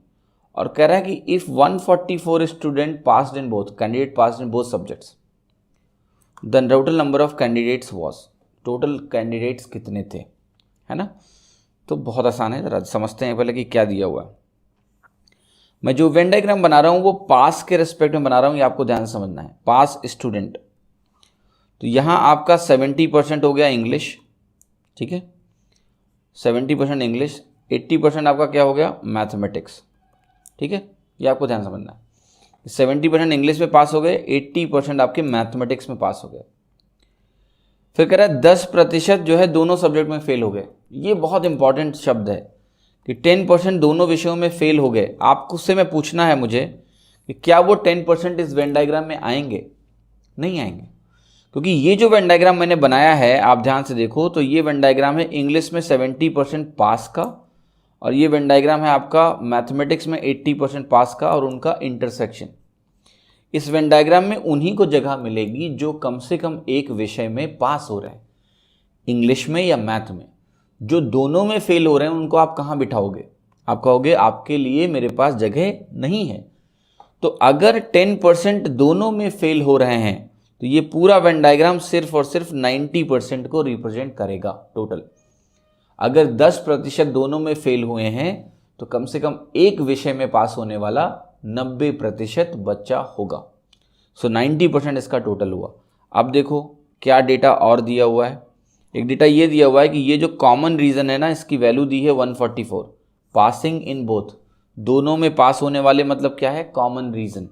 और कह रहा है कि if 144 student passed in both, candidate passed in both subjects, the total number of candidates was, total candidates कितने थे, है ना। तो बहुत आसान है, जरा समझते हैं पहले कि क्या दिया हुआ है। मैं जो वेन डायग्राम बना रहा हूँ वो पास के रिस्पेक्ट में बना रहा हूँ, ये आपको ध्यान समझना है। पास स्टूडेंट, तो यहाँ आपका 70% हो गया इंग्लिश। ठीक है, 70% इंग्लिश, 80% आपका क्या हो गया? मैथमेटिक्स। ठीक है, ये आपको ध्यान समझना है। 70% इंग्लिश में पास हो गए, 80% आपके मैथमेटिक्स में पास हो गए। फिर कह रहा है 10% जो है दोनों सब्जेक्ट में फेल हो गए। ये बहुत इंपॉर्टेंट शब्द है कि 10% दोनों विषयों में फेल हो गए। आपको उससे मैं पूछना है मुझे कि क्या वो 10% इस वेन डायग्राम में आएंगे? नहीं आएंगे, क्योंकि ये जो वेन डायग्राम मैंने बनाया है, आप ध्यान से देखो तो ये वेन डायग्राम है इंग्लिश में 70% पास का, और ये वेन डायग्राम है आपका मैथमेटिक्स में 80% पास का और उनका इंटरसेक्शन। इस वेन डायग्राम में उन्हीं को जगह मिलेगी जो कम से कम एक विषय में पास हो रहे हैं, इंग्लिश में या मैथ में। जो दोनों में फेल हो रहे हैं उनको आप कहाँ बिठाओगे? आप कहोगे आपके लिए मेरे पास जगह नहीं है। तो अगर 10% दोनों में फेल हो रहे हैं तो ये पूरा वेन डायग्राम सिर्फ और सिर्फ 90% को रिप्रेजेंट करेगा टोटल। अगर 10% दोनों में फेल हुए हैं तो कम से कम एक विषय में पास होने वाला 90% बच्चा होगा। सो 90% इसका टोटल हुआ। अब देखो क्या डेटा और दिया हुआ है। एक डेटा ये दिया हुआ है कि ये जो कॉमन रीजन है ना, इसकी वैल्यू दी है 144, पासिंग इन बोथ, दोनों में पास होने वाले मतलब क्या है? Common region.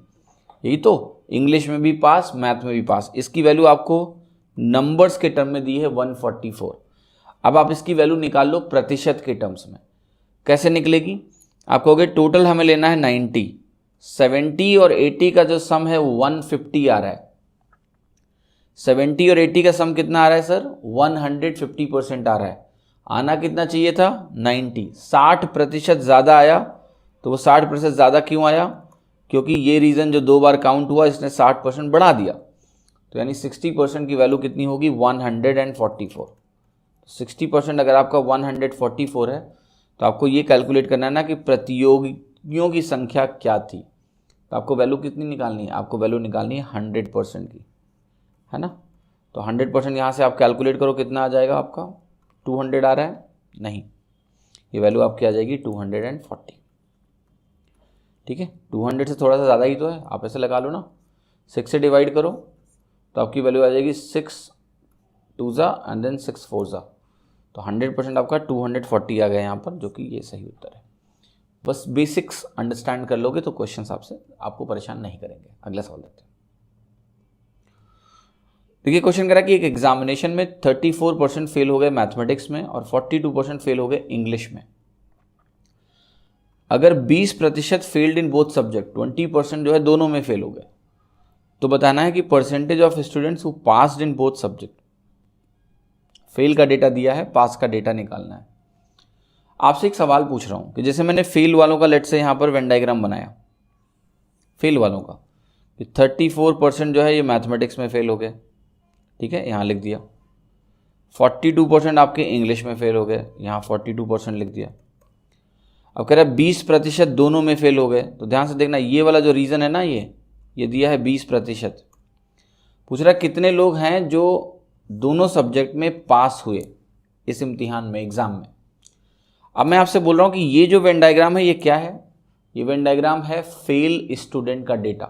यही तो, इंग्लिश में भी पास, मैथ में भी पास। इसकी वैल्यू आपको नंबर्स के टर्म में दी है 144। अब आप इसकी वैल्यू निकाल लो प्रतिशत के टर्म्स में। कैसे निकलेगी? आप कहोगे टोटल हमें लेना है 90, 70 और 80 का जो सम है वो 150 आ रहा है। 70 और 80 का सम कितना आ रहा है सर? 150% आ रहा है। आना कितना चाहिए था? 90। 60% ज़्यादा आया। तो वो 60% ज़्यादा क्यों आया? क्योंकि ये रीज़न जो 2 बार काउंट हुआ इसने 60% बढ़ा दिया। तो यानी 60% की वैल्यू कितनी होगी? 144। 60% अगर आपका 144 है तो आपको ये कैलकुलेट करना है ना कि प्रतियोगियों की संख्या क्या थी। तो आपको वैल्यू कितनी निकालनी है? आपको वैल्यू निकालनी है 100% की, है ना। तो 100% यहाँ से आप कैलकुलेट करो, कितना आ जाएगा आपका? 200 आ रहा है? नहीं, ये वैल्यू आपकी आ जाएगी 240। ठीक है, 200 से थोड़ा सा ज़्यादा ही तो है, आप ऐसे लगा लो ना, 6 से डिवाइड करो तो आपकी वैल्यू आ जाएगी 6 2 एंड देन 6 4। तो 100% आपका 240 आ गया यहाँ पर, जो कि ये सही उत्तर है। बस बेसिक्स अंडरस्टैंड कर लोगे तो क्वेश्चंस आपको परेशान नहीं करेंगे। अगला सवाल देखते हैं। देखिए क्वेश्चन कह रहा है कि एक एग्जामिनेशन में 34% फेल हो गए मैथमेटिक्स में और 42% फेल हो गए इंग्लिश में। अगर 20% फेल्ड इन बोथ सब्जेक्ट, 20% जो है दोनों में फेल हो गए, तो बताना है कि percentage of students who passed in both subject. Fail का डेटा दिया है, पास का डेटा निकालना है। आपसे एक सवाल पूछ रहा हूं कि जैसे मैंने फेल वालों का लेट से यहां पर वेन डायग्राम बनाया, फेल वालों का 34% जो है ये मैथमेटिक्स में फेल हो गए, ठीक है, यहां लिख दिया। 42% आपके इंग्लिश में फेल हो गए, यहां 42% लिख दिया। अब कह रहा है 20% दोनों में फेल हो गए, तो ध्यान से देखना ये वाला जो रीजन है ना, ये दिया है 20%। पूछ रहा है कितने लोग हैं जो दोनों सब्जेक्ट में पास हुए इस इम्तिहान में, एग्जाम में। अब मैं आपसे बोल रहा हूं कि ये जो वेन डायग्राम है ये क्या है? ये वेन डायग्राम है फेल स्टूडेंट का डेटा।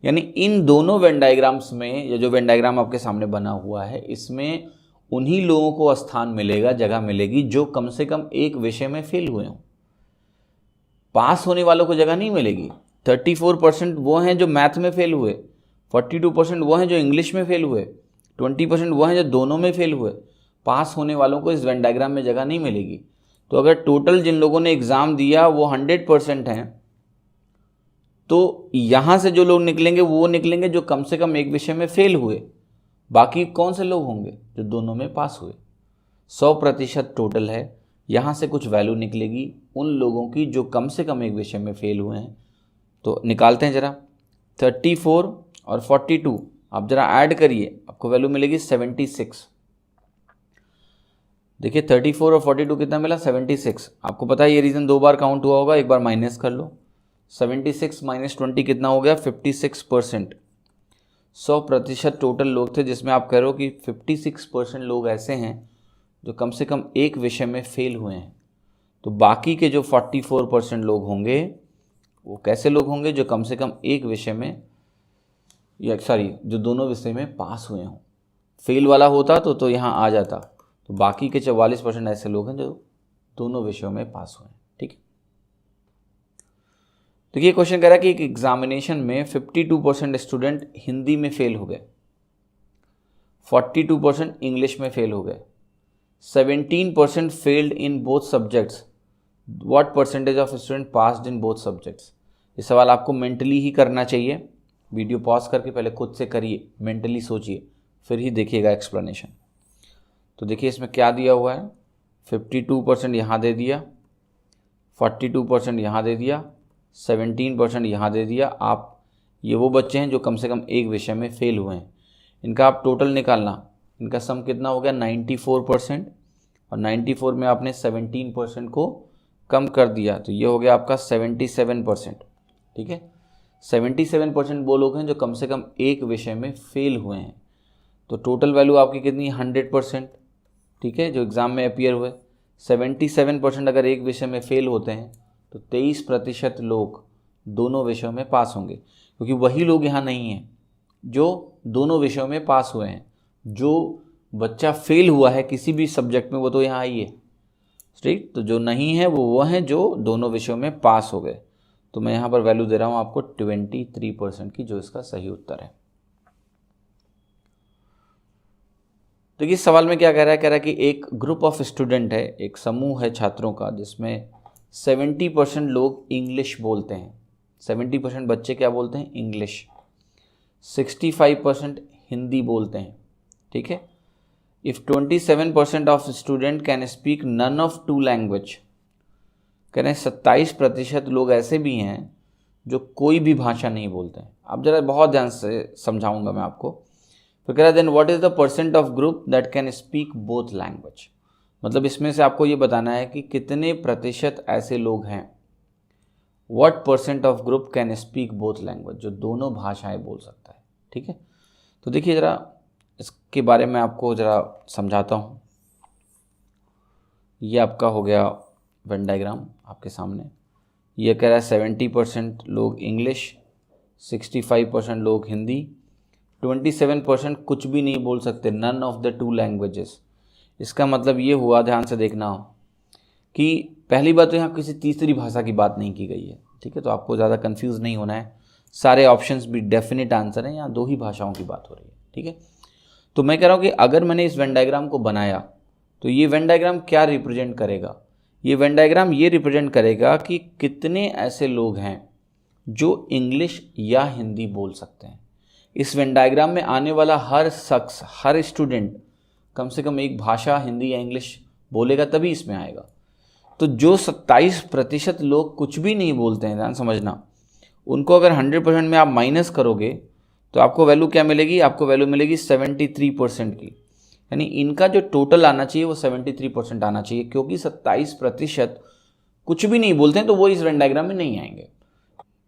यानी इन दोनों वेन डायग्राम्स में, ये जो वेन डायग्राम आपके सामने बना हुआ है, इसमें उन्हीं लोगों को स्थान मिलेगा, जगह मिलेगी जो कम से कम एक विषय में फेल हुए हों। पास होने वालों को जगह नहीं मिलेगी। 34% वो हैं जो मैथ में फेल हुए, 42% वो हैं जो इंग्लिश में फेल हुए, 20% वो हैं जो दोनों में फेल हुए। पास होने वालों को इस वेन डायग्राम में जगह नहीं मिलेगी। तो अगर टोटल जिन लोगों ने एग्ज़ाम दिया वो 100% हैं, तो यहाँ से जो लोग निकलेंगे वो निकलेंगे जो कम से कम एक विषय में फेल हुए। बाकी कौन से लोग होंगे? जो दोनों में पास हुए। 100% टोटल है, यहाँ से कुछ वैल्यू निकलेगी उन लोगों की जो कम से कम एक विषय में फेल हुए हैं। तो निकालते हैं जरा। 34 और 42 आप जरा ऐड करिए, आपको वैल्यू मिलेगी 76। देखिए 34 और 42 कितना मिला? 76। आपको पता है ये रीज़न 2 बार काउंट हुआ होगा, एक बार माइनस कर लो। 76 माइनस 20 कितना हो गया? 56%। 100% टोटल लोग थे, जिसमें आप कह रहे हो कि 56% लोग ऐसे हैं जो कम से कम एक विषय में फेल हुए हैं। तो बाकी के जो 44% लोग होंगे वो कैसे लोग होंगे? जो कम से कम एक विषय में, या जो दोनों विषय में पास हुए हों। फेल वाला होता तो यहाँ आ जाता। तो बाकी के 44% ऐसे लोग हैं जो दोनों विषयों में पास हुए हैं। ठीक है, तो ये क्वेश्चन कह रहा है कि एक एग्जामिनेशन में 52% स्टूडेंट हिंदी में फेल हो गए, 42% इंग्लिश में फेल हो गए, 17% failed in both subjects. What percentage of student passed in both subjects? ये सवाल आपको मेंटली ही करना चाहिए। वीडियो पॉज करके पहले खुद से करिए, मेंटली सोचिए, फिर ही देखिएगा एक्सप्लेनेशन। तो देखिए इसमें क्या दिया हुआ है, 52% यहाँ दे दिया, 42% यहाँ दे दिया, 17% यहाँ दे दिया। आप ये वो बच्चे हैं जो कम से कम एक विषय में फेल हुए हैं, इनका आप टोटल निकालना, इनका सम कितना हो गया 94%, और 94 में आपने 17% को कम कर दिया तो ये हो गया आपका 77%। ठीक है, 77% वो लोग हैं जो कम से कम एक विषय में फेल हुए हैं। तो टोटल वैल्यू आपकी कितनी 100%। ठीक है, जो एग्ज़ाम में अपीयर हुए 77% अगर एक विषय में फेल होते हैं तो 23% लोग दोनों विषयों में पास होंगे, क्योंकि वही लोग यहाँ नहीं हैं जो दोनों विषयों में पास हुए हैं। जो बच्चा फेल हुआ है किसी भी सब्जेक्ट में वो तो यहाँ आई है, ठीक। तो जो नहीं है वो हैं जो दोनों विषयों में पास हो गए। तो मैं यहाँ पर वैल्यू दे रहा हूँ आपको 23% की, जो इसका सही उत्तर है। तो इस सवाल में क्या कह रहा है, कह रहा है कि एक ग्रुप ऑफ स्टूडेंट है, एक समूह है छात्रों का, जिसमें 70% लोग इंग्लिश बोलते हैं। 70% बच्चे क्या बोलते हैं, इंग्लिश। 65% हिंदी बोलते हैं। ठीक है, if 27% of student can speak none of two language, कह रहे हैं 27% लोग ऐसे भी हैं जो कोई भी भाषा नहीं बोलते हैं। अब जरा बहुत ध्यान से समझाऊंगा मैं आपको। तो कह रहा है then what is the percent of group that can speak both language, मतलब इसमें से आपको ये बताना है कि कितने प्रतिशत ऐसे लोग हैं, what percent of group can speak both language, जो दोनों भाषाएं बोल सकता है। ठीक है, तो देखिए ज़रा इसके बारे में आपको ज़रा समझाता हूँ। ये आपका हो गया वेन डायग्राम आपके सामने। ये कह रहा है 70% लोग इंग्लिश, 65% लोग हिंदी, 27% कुछ भी नहीं बोल सकते, none of the two languages. इसका मतलब ये हुआ, ध्यान से देखना हो, कि पहली बात तो यहाँ किसी तीसरी भाषा की बात नहीं की गई है। ठीक है, तो आपको ज़्यादा कंफ्यूज नहीं होना है, सारे ऑप्शंस भी डेफिनेट आंसर हैं, यहाँ दो ही भाषाओं की बात हो रही है। ठीक है, तो मैं कह रहा हूँ कि अगर मैंने इस वेन डायग्राम को बनाया तो ये वेन डायग्राम क्या रिप्रेजेंट करेगा, ये वेन डायग्राम ये रिप्रेजेंट करेगा कि कितने ऐसे लोग हैं जो इंग्लिश या हिंदी बोल सकते हैं। इस वेन डायग्राम में आने वाला हर शख्स, हर स्टूडेंट कम से कम एक भाषा हिंदी या इंग्लिश बोलेगा, तभी इसमें आएगा। तो जो 27% लोग कुछ भी नहीं बोलते हैं, ध्यान समझना, उनको अगर 100% में आप माइनस करोगे तो आपको वैल्यू क्या मिलेगी, आपको वैल्यू मिलेगी 73% की। यानी इनका जो टोटल आना चाहिए वो 73% आना चाहिए, क्योंकि 27% कुछ भी नहीं बोलते हैं तो वो इस वेन डायग्राम में नहीं आएंगे।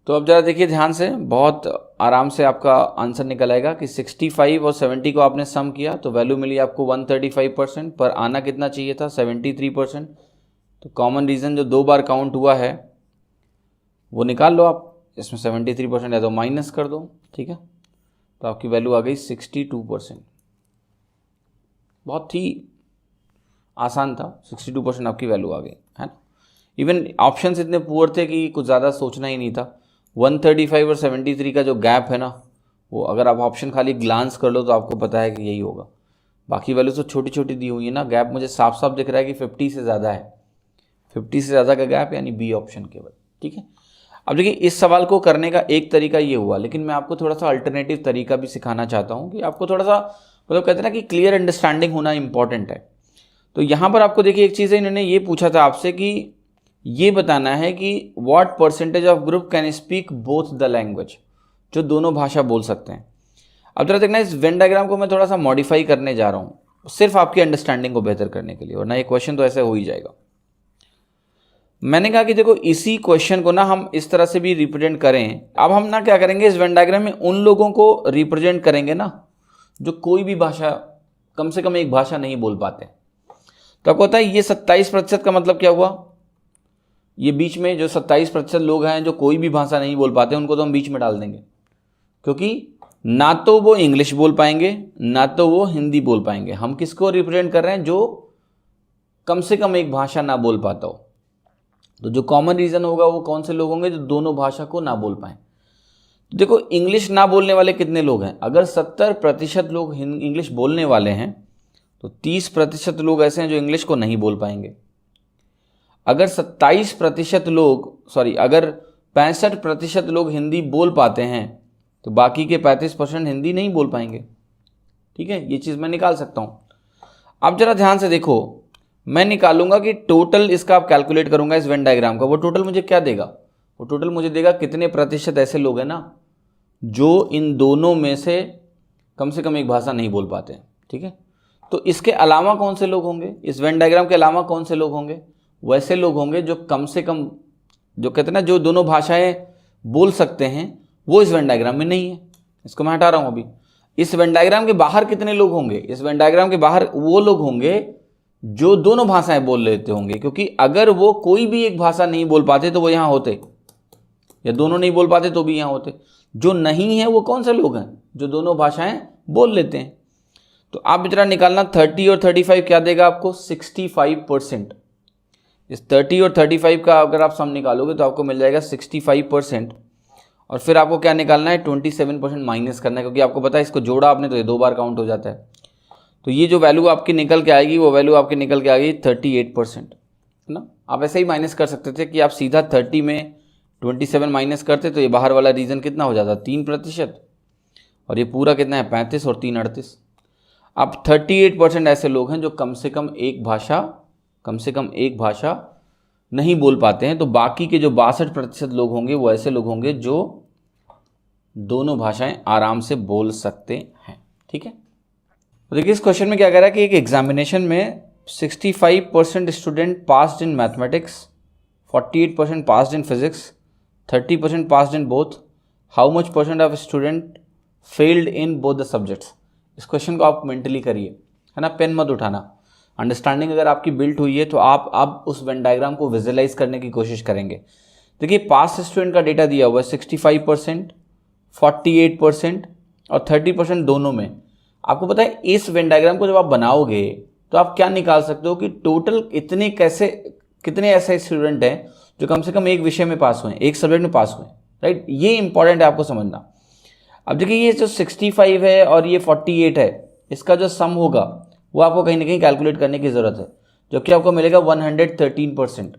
तो अब जरा देखिए ध्यान से, बहुत आराम से आपका आंसर निकल आएगा कि 65 और 70 को आपने सम किया तो वैल्यू मिली आपको 135%, पर आना कितना चाहिए था 73%। तो कॉमन रीज़न जो दो बार काउंट हुआ है वो निकाल लो आप, इसमें 73% है तो माइनस कर दो। ठीक है, तो आपकी वैल्यू आ गई 62%। बहुत ही आसान था, 62% आपकी वैल्यू आ गई, है ना। इवन ऑप्शंस इतने पुअर थे कि कुछ ज़्यादा सोचना ही नहीं था। 135 और 73 का जो गैप है ना, वो अगर आप ऑप्शन खाली ग्लांस कर लो तो आपको पता है कि यही होगा। बाकी वैल्यू तो छोटी छोटी दी हुई है ना, गैप मुझे साफ साफ दिख रहा है कि 50 से ज़्यादा है, 50 से ज़्यादा का गैप, यानी बी ऑप्शन केवल। ठीक है, अब देखिए इस सवाल को करने का एक तरीका ये हुआ, लेकिन मैं आपको थोड़ा सा अल्टरनेटिव तरीका भी सिखाना चाहता हूँ कि आपको थोड़ा सा मतलब कहते हैं ना कि क्लियर अंडरस्टैंडिंग होना इंपॉर्टेंट है। तो यहाँ पर आपको देखिए एक चीज़ है, इन्होंने ये पूछा था आपसे कि ये बताना है कि what percentage of group can speak both the language, जो दोनों भाषा बोल सकते हैं। अब जरा देखना, इस वेन डायग्राम को मैं थोड़ा सा मॉडिफाई करने जा रहा हूँ सिर्फ आपकी अंडरस्टैंडिंग को बेहतर करने के लिए, वरना ये क्वेश्चन तो ऐसे हो ही जाएगा। मैंने कहा कि देखो इसी क्वेश्चन को ना हम इस तरह से भी रिप्रेजेंट करें। अब हम ना क्या करेंगे, इस वेन डायग्राम में उन लोगों को रिप्रेजेंट करेंगे ना जो कोई भी भाषा, कम से कम एक भाषा नहीं बोल पाते। तो आपको पता है ये 27% का मतलब क्या हुआ, ये बीच में जो 27% लोग हैं जो कोई भी भाषा नहीं बोल पाते, उनको तो हम बीच में डाल देंगे, क्योंकि ना तो वो इंग्लिश बोल पाएंगे ना तो वो हिंदी बोल पाएंगे। हम किसको रिप्रेजेंट कर रहे हैं, जो कम से कम एक भाषा ना बोल पाता हो। तो जो कॉमन रीजन होगा वो कौन से लोग होंगे, जो दोनों भाषा को ना बोल पाए। तो देखो इंग्लिश ना बोलने वाले कितने लोग हैं, अगर 70% लोग इंग्लिश बोलने वाले हैं तो 30% लोग ऐसे हैं जो इंग्लिश को नहीं बोल पाएंगे। अगर 27% लोग अगर 65% लोग हिंदी बोल पाते हैं तो बाकी के 35% हिंदी नहीं बोल पाएंगे। ठीक है, ये चीज़ मैं निकाल सकता हूँ। अब जरा ध्यान से देखो, मैं निकालूंगा कि टोटल इसका आप कैलकुलेट करूंगा इस वेन डायग्राम का, वो टोटल मुझे क्या देगा, वो टोटल मुझे देगा कितने प्रतिशत ऐसे लोग हैं ना जो इन दोनों में से कम एक भाषा नहीं बोल पाते हैं। ठीक है, तो इसके अलावा कौन से लोग होंगे, इस वेन डायग्राम के अलावा कौन से लोग होंगे, वैसे लोग होंगे जो कम से कम, जो कहते हैं ना, जो दोनों भाषाएं बोल सकते हैं, वो इस वेन डायग्राम में नहीं है। इसको मैं हटा रहा हूं अभी। इस वेन डायग्राम के बाहर कितने लोग होंगे, इस वेन डायग्राम के बाहर वो लोग होंगे जो दोनों भाषाएं बोल लेते होंगे, क्योंकि अगर वो कोई भी एक भाषा नहीं बोल पाते तो वो यहां होते, या दोनों नहीं बोल पाते तो भी यहां होते। जो नहीं है वो कौन से लोग हैं, जो दोनों भाषाएं बोल लेते हैं। तो आप जरा निकालना 30 और 35 क्या देगा आपको, 65%। इस 30 और 35 का अगर आप सम निकालोगे तो आपको मिल जाएगा 65%। और फिर आपको क्या निकालना है, 27% माइनस करना है, क्योंकि आपको पता है इसको जोड़ा आपने तो ये 2 बार काउंट हो जाता है। तो ये जो वैल्यू आपकी निकल के आएगी, वो वैल्यू आपकी निकल के आएगी 38%, है ना। आप ऐसे ही माइनस कर सकते थे कि आप सीधा 30 में 27 माइनस करते तो ये बाहर वाला रीजन कितना हो जाता, 3%, और ये पूरा कितना है, 35 और 3 38। अब 38% ऐसे लोग हैं जो कम से कम एक भाषा नहीं बोल पाते हैं। तो बाकी के जो 62% लोग होंगे वो ऐसे लोग होंगे जो दोनों भाषाएं आराम से बोल सकते हैं। ठीक है, तो देखिए इस क्वेश्चन में क्या कह रहा है कि एक एग्जामिनेशन में 65% student passed in mathematics, 48% passed in physics, 30% passed in both, how much percent of student failed in both the subjects. इस क्वेश्चन को आप मेंटली करिए, है ना, पेन मत उठाना। अंडरस्टैंडिंग अगर आपकी बिल्ट हुई है तो आप अब उस वेन डायग्राम को विजुअलाइज करने की कोशिश करेंगे। देखिए पास स्टूडेंट का डेटा दिया हुआ है 65%, 48% और 30% दोनों में। आपको पता है इस वेन डायग्राम को जब आप बनाओगे तो आप क्या निकाल सकते हो कि टोटल कितने ऐसे स्टूडेंट हैं जो कम से कम एक विषय में पास हुए, एक सब्जेक्ट में पास हुए, राइट। ये इंपॉर्टेंट है आपको समझना। अब देखिए ये जो 65 है और ये 48 है, इसका जो सम होगा वो आपको कहीं ना कहीं कैलकुलेट करने की ज़रूरत है, जो कि आपको मिलेगा 113%।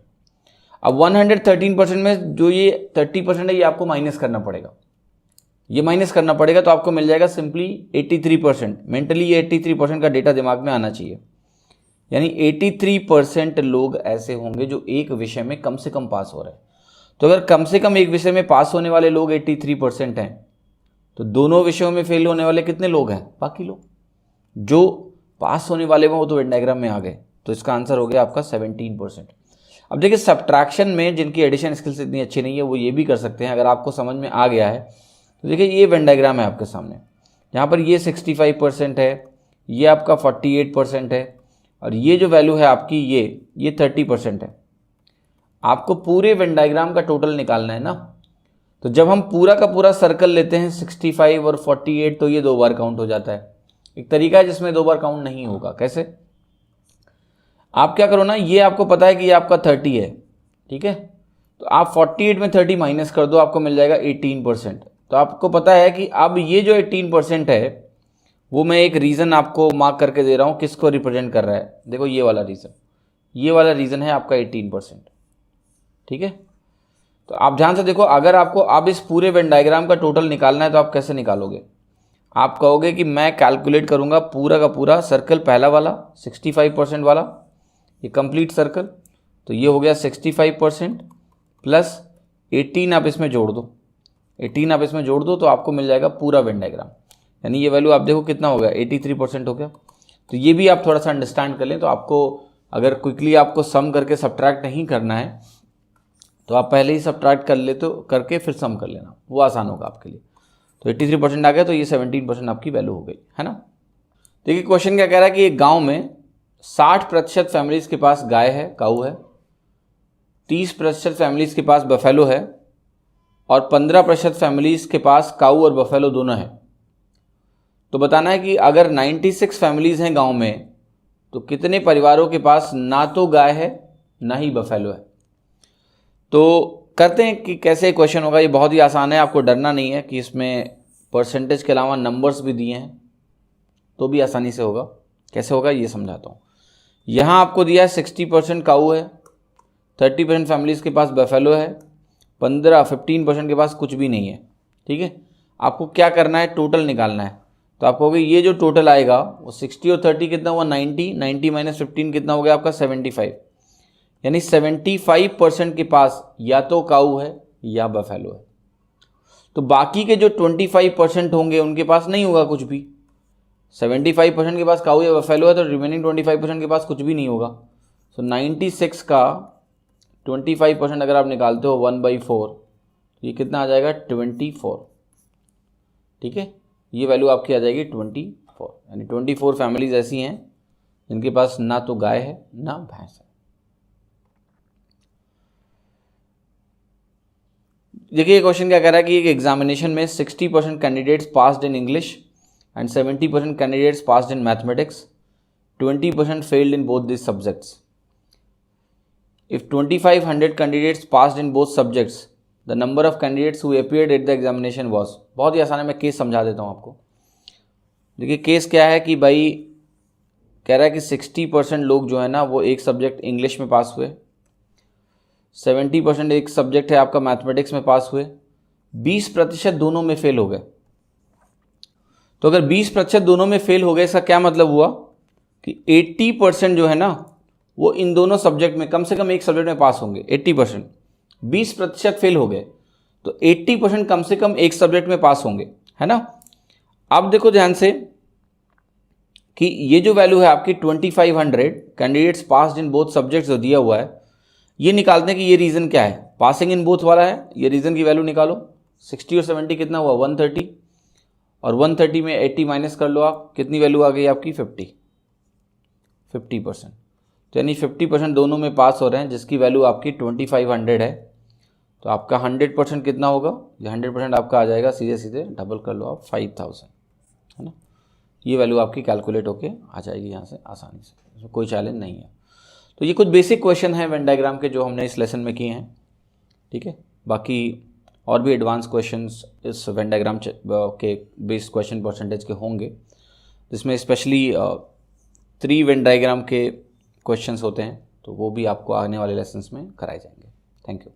अब 113% में जो ये 30% है ये आपको माइनस करना पड़ेगा, ये माइनस करना पड़ेगा, तो आपको मिल जाएगा सिंपली 83%। मेंटली ये 83% का डेटा दिमाग में आना चाहिए, यानी 83% लोग ऐसे होंगे जो एक विषय में कम से कम पास हो रहे हैं। तो अगर कम से कम एक विषय में पास होने वाले लोग 83% हैं, तो दोनों विषयों में फेल होने वाले कितने लोग हैं, बाकी लोग जो पास होने वाले वो तो वेन डायग्राम में आ गए। तो इसका आंसर हो गया आपका 17%। अब देखिए सब्ट्रैक्शन में जिनकी एडिशन स्किल्स इतनी अच्छी नहीं है वो ये भी कर सकते हैं। अगर आपको समझ में आ गया है तो देखिए ये वेन डायग्राम है आपके सामने, यहाँ पर ये 65% है, ये आपका 48% है, और ये जो वैल्यू है आपकी ये 30% है। आपको पूरे वेन डायग्राम का टोटल निकालना है ना। तो जब हम पूरा का पूरा सर्कल लेते हैं 65 और 48 तो ये 2 बार काउंट हो जाता है। एक तरीका है जिसमें 2 बार काउंट नहीं होगा। कैसे, आप क्या करो ना, ये आपको पता है कि ये आपका 30 है, ठीक है, तो आप 48 में 30 माइनस कर दो, आपको मिल जाएगा 18%। तो आपको पता है कि अब ये जो 18% है वो मैं एक रीज़न आपको मार्क करके दे रहा हूँ, किसको रिप्रेजेंट कर रहा है। देखो ये वाला रीज़न है आपका 18%, ठीक है। तो आप ध्यान से देखो, अगर आपको अब इस पूरे वेन डायग्राम का टोटल निकालना है तो आप कैसे निकालोगे। आप कहोगे कि मैं कैलकुलेट करूंगा पूरा का पूरा सर्कल, पहला वाला 65% वाला, ये कंप्लीट सर्कल, तो ये हो गया 65% प्लस 18 आप इसमें जोड़ दो, 18 आप इसमें जोड़ दो तो आपको मिल जाएगा पूरा वेन डायग्राम। यानी ये वैल्यू आप देखो कितना हो गया, 83% हो गया। तो ये भी आप थोड़ा सा अंडरस्टैंड कर लें। तो आपको अगर क्विकली आपको सम करके सब्ट्रैक्ट नहीं करना है तो आप पहले ही सब्ट्रैक्ट कर ले, तो करके फिर सम कर लेना, वो आसान होगा आपके लिए। तो 83% आ गया, तो ये 17% आपकी वैल्यू हो गई, है ना। देखिए क्वेश्चन क्या कह रहा है कि एक गांव में 60% फैमिलीज के पास गाय है, काऊ है, 30% फैमिलीज के पास बफेलो है, और 15% फैमिलीज के पास काऊ और बफेलो दोनों है। तो बताना है कि अगर 96 फैमिलीज हैं गांव में तो कितने परिवारों के पास ना तो गाय है ना ही बफेलो है। तो करते हैं कि कैसे क्वेश्चन होगा। ये बहुत ही आसान है, आपको डरना नहीं है कि इसमें परसेंटेज के अलावा नंबर्स भी दिए हैं तो भी आसानी से होगा। कैसे होगा ये समझाता हूँ। यहाँ आपको दिया है 60% काऊ है, 30% फैमिलीज के पास बफेलो है, 15% के पास कुछ भी नहीं है, ठीक है। आपको क्या करना है, टोटल निकालना है। तो आप कहोगे ये जो टोटल आएगा वो 60 और 30 कितना हुआ 90, 90 माइनस 15 कितना हो गया आपका 75, यानी 75% के पास या तो काऊ है या बफेलो है। तो बाकी के जो 25% होंगे उनके पास नहीं होगा कुछ भी। 75% के पास काऊ या बफेलो है तो रिमेनिंग 25% के पास कुछ भी नहीं होगा। सो 96 का 25% अगर आप निकालते हो 1/4, ये कितना आ जाएगा 24। ठीक है, ये वैल्यू आपकी आ जाएगी 24, यानी 24 फैमिलीज ऐसी हैं जिनके पास ना तो गाय है ना भैंस है। देखिए क्वेश्चन क्या कह रहा है कि एक एग्जामिनेशन में 60% candidates passed in English and 70% candidates passed in mathematics, 20% failed in both this subjects. If 2500 candidates passed in both subjects, the number of candidates who appeared at the examination was. बहुत ही आसान है, मैं case समझा देता हूँ आपको। देखिए case क्या है कि भाई कह रहा है कि 60% लोग जो है ना वो एक सब्जेक्ट इंग्लिश में पास हुए, 70% एक सब्जेक्ट है आपका मैथमेटिक्स में पास हुए, 20% दोनों में फेल हो गए। तो अगर 20% दोनों में फेल हो गए, इसका क्या मतलब हुआ कि 80% जो है ना वो इन दोनों सब्जेक्ट में कम से कम एक सब्जेक्ट में पास होंगे। 80%, 20% फेल हो गए तो 80% कम से कम एक सब्जेक्ट में पास होंगे, है ना। अब देखो ध्यान से कि ये जो वैल्यू है आपकी 2500 candidates passed in both subjects जो दिया हुआ है, ये निकालते हैं कि ये रीजन क्या है। पासिंग इन बोथ वाला है, ये रीजन की वैल्यू निकालो। 60 और 70 कितना हुआ 130, और 130 में 80 माइनस कर लो आप, कितनी वैल्यू आ गई आपकी 50%। तो यानी 50% दोनों में पास हो रहे हैं, जिसकी वैल्यू आपकी 2500 है। तो आपका 100% कितना होगा, ये 100% आपका आ जाएगा, सीधे सीधे डबल कर लो आप 5000, है ना। ये वैल्यू आपकी कैलकुलेट होके आ जाएगी यहाँ से आसानी से, इसमें कोई चैलेंज नहीं है। तो ये कुछ बेसिक क्वेश्चन है वेन डायग्राम के जो हमने इस लेसन में किए हैं। ठीक है, बाकी और भी एडवांस क्वेश्चंस इस वेन डायग्राम के बेस्ड क्वेश्चन परसेंटेज के होंगे, जिसमें स्पेशली 3 वेन डायग्राम के क्वेश्चंस होते हैं, तो वो भी आपको आने वाले लेसन्स में कराए जाएंगे। Thank you.